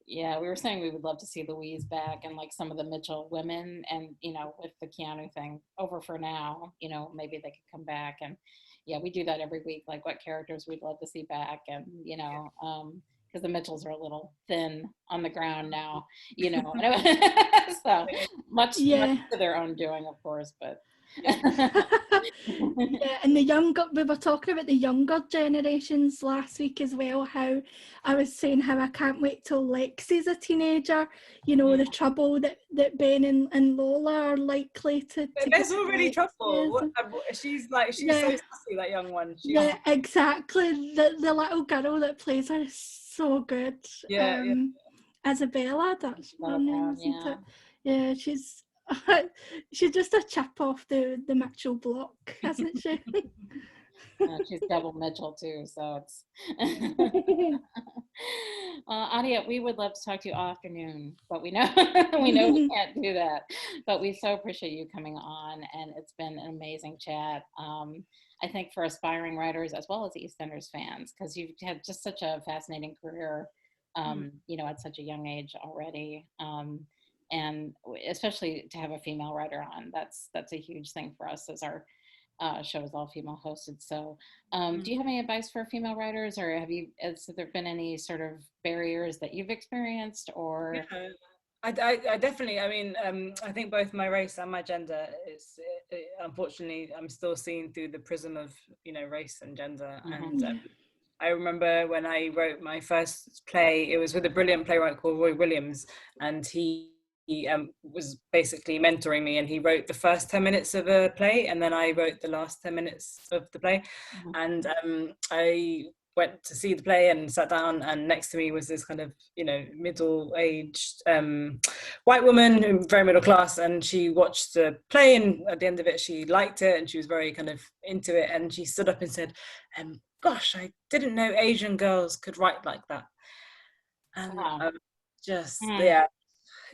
Yeah, we were saying we would love to see Louise back, and like some of the Mitchell women, and with the Keanu thing over for now, maybe they could come back. And we do that every week, like what characters we'd love to see back, and because the Mitchells are a little thin on the ground now, so much to their own doing, of course, but and we were talking about the younger generations last week as well, how I was saying how I can't wait till Lexi's a teenager, the trouble that Ben and Lola are likely to there's already trouble. She's so sassy, that young one. Exactly. The little girl that plays her is so good. Isabella, that's her name, isn't it? Yeah, she's just a chip off the Mitchell block, hasn't she? She's double Mitchell too, so it's Atiha, we would love to talk to you all afternoon, but we know we can't do that. But we so appreciate you coming on, and it's been an amazing chat. I think for aspiring writers as well as Eastenders fans, because you've had just such a fascinating career, at such a young age already. And especially to have a female writer on, that's a huge thing for us, as our show is all female hosted. So do you have any advice for female writers, or has there been any sort of barriers that you've experienced, or? I definitely, I think both my race and my gender is, unfortunately, I'm still seen through the prism of, race and gender. And I remember when I wrote my first play, it was with a brilliant playwright called Roy Williams, and he was basically mentoring me, and he wrote the first 10 minutes of a play, and then I wrote the last 10 minutes of the play. And I went to see the play and sat down, and next to me was this kind of middle-aged white woman, very middle class, and she watched the play, and at the end of it she liked it, and she was very kind of into it, and she stood up and said, gosh, I didn't know Asian girls could write like that. And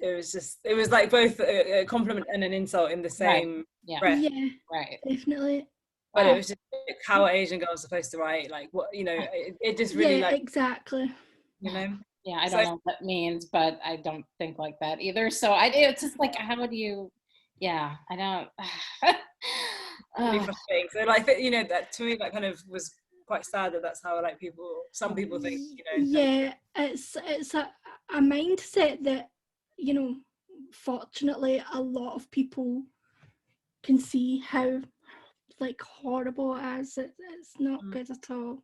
it was like both a compliment and an insult in the same breath. Right, definitely. But it was just how Asian girls are supposed to write, like what, it just really exactly. I don't know what that means, but I don't think like that either. So it's just like, how would you? I don't. Really frustrating. So like, that to me, that kind of was quite sad that that's how like some people think. It's a mindset that fortunately a lot of people can see how like horrible it is. It's not good at all.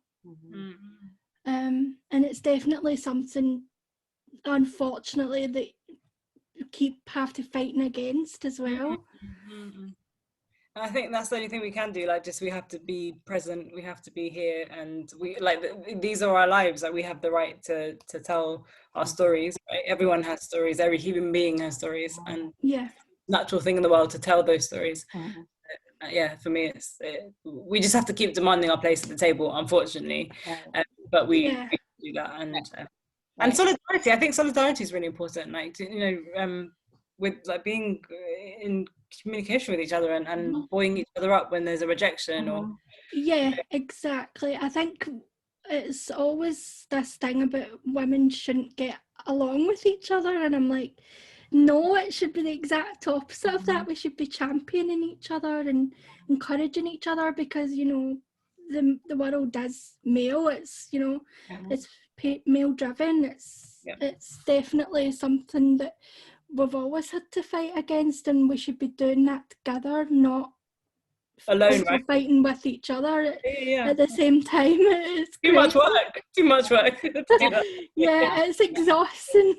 And it's definitely something, unfortunately, that you have to fighting against as well. I think that's the only thing we can do. Like, we have to be present. We have to be here, and we these are our lives. Like, we have the right to tell our stories. Right? Everyone has stories. Every human being has stories, and natural thing in the world to tell those stories. yeah, for me, we just have to keep demanding our place at the table, unfortunately. Right. But we Yeah. do that, and Right. solidarity. I think solidarity is really important. Like, with like being in communication with each other and buoying each other up when there's a rejection or. Yeah, exactly. I think it's always this thing about women shouldn't get along with each other, and I'm like, no, it should be the exact opposite of that. We should be championing each other and encouraging each other, because the world is male. It's it's male driven. It's definitely something that we've always had to fight against, and we should be doing that together, not Alone, also right? fighting with each other Yeah. at the same time. It's Too much work. Too much work to do that. Yeah, it's exhausting.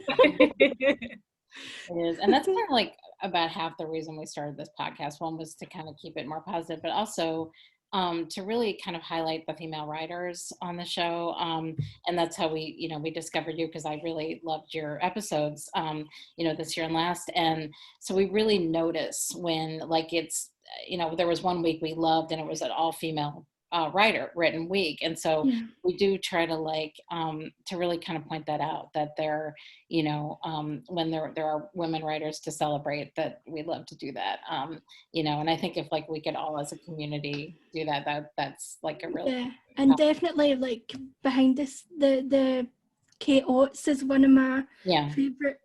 It is. And that's kind of like about half the reason we started this podcast. One was to kind of keep it more positive, but also to really kind of highlight the female writers on the show. And that's how we discovered you, because I really loved your episodes, this year and last. And so we really notice when, like, it's, there was one week we loved and it was an all female writer written week. And so we do try to to really kind of point that out, that there, when there are women writers to celebrate, that we love to do that. And I think if we could all as a community do that's like a really and definitely like behind this, the Kate Oates is one of my favorite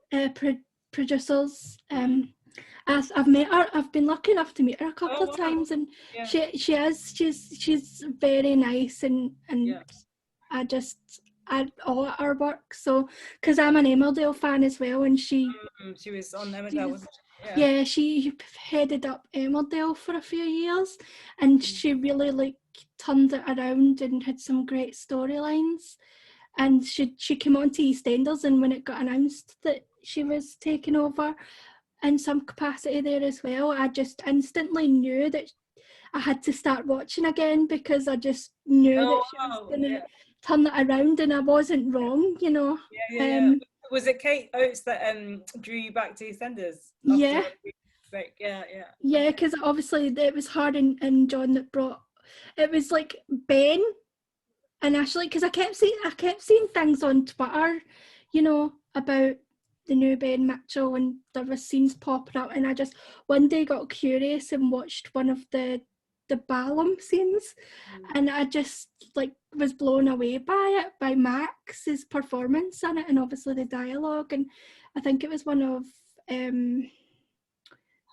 producers. I've met her. I've been lucky enough to meet her a couple of times, and she's very nice, and I awe at her work. So, because I'm an Emmerdale fan as well, and she was on Emmerdale, wasn't she? Yeah, she headed up Emmerdale for a few years, and she really turned it around and had some great storylines. And she came on to EastEnders, and when it got announced that she was taking over in some capacity there as well, I just instantly knew that I had to start watching again, because I just knew that she was going to turn it around, and I wasn't wrong, Was it Kate Oates that drew you back to EastEnders? Yeah, because obviously it was her and John that brought. It was like Ben initially, because I kept seeing things on Twitter, about the new Ben Mitchell, and there was scenes popping up, and I just one day got curious and watched one of the Ballum scenes, and I just was blown away by Max's performance in it, and obviously the dialogue. And I think it was one of who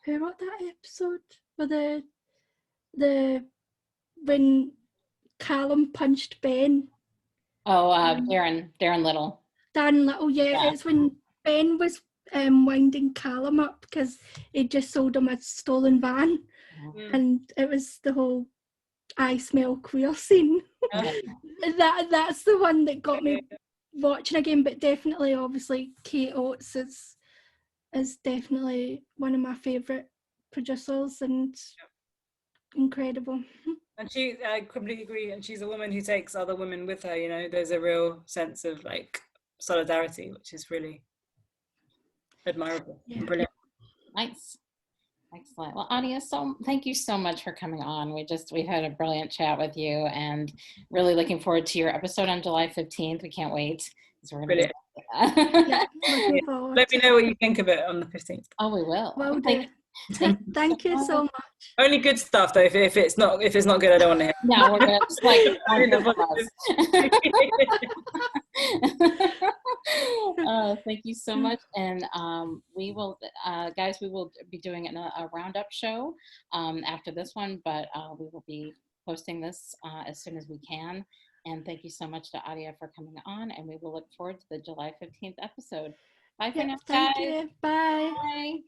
wrote that episode where the when Callum punched Ben. Darren Little. Darren Little, it's when Ben was winding Callum up because he just sold him a stolen van, and it was the whole "I smell queer" scene. That's the one that got me watching again. But definitely, obviously, Kate Oates is definitely one of my favourite producers, and incredible. And I completely agree. And she's a woman who takes other women with her. There's a real sense of solidarity, which is really admirable and brilliant. Nice. Excellent. Well, Atiha, thank you so much for coming on. We had a brilliant chat with you, and really looking forward to your episode on July 15th. We can't wait. Brilliant. Let me know what you think of it on the 15th. Oh, we will. Well, thank you so much. Only good stuff though. If it's not good, I don't want to hear. No, we're gonna just thank you so much. And we will, guys, we will be doing a roundup show after this one, but we will be posting this as soon as we can. And thank you so much to Atiha for coming on, and we will look forward to the July 15th episode. Bye for now, guys. Thank you. Bye. Bye.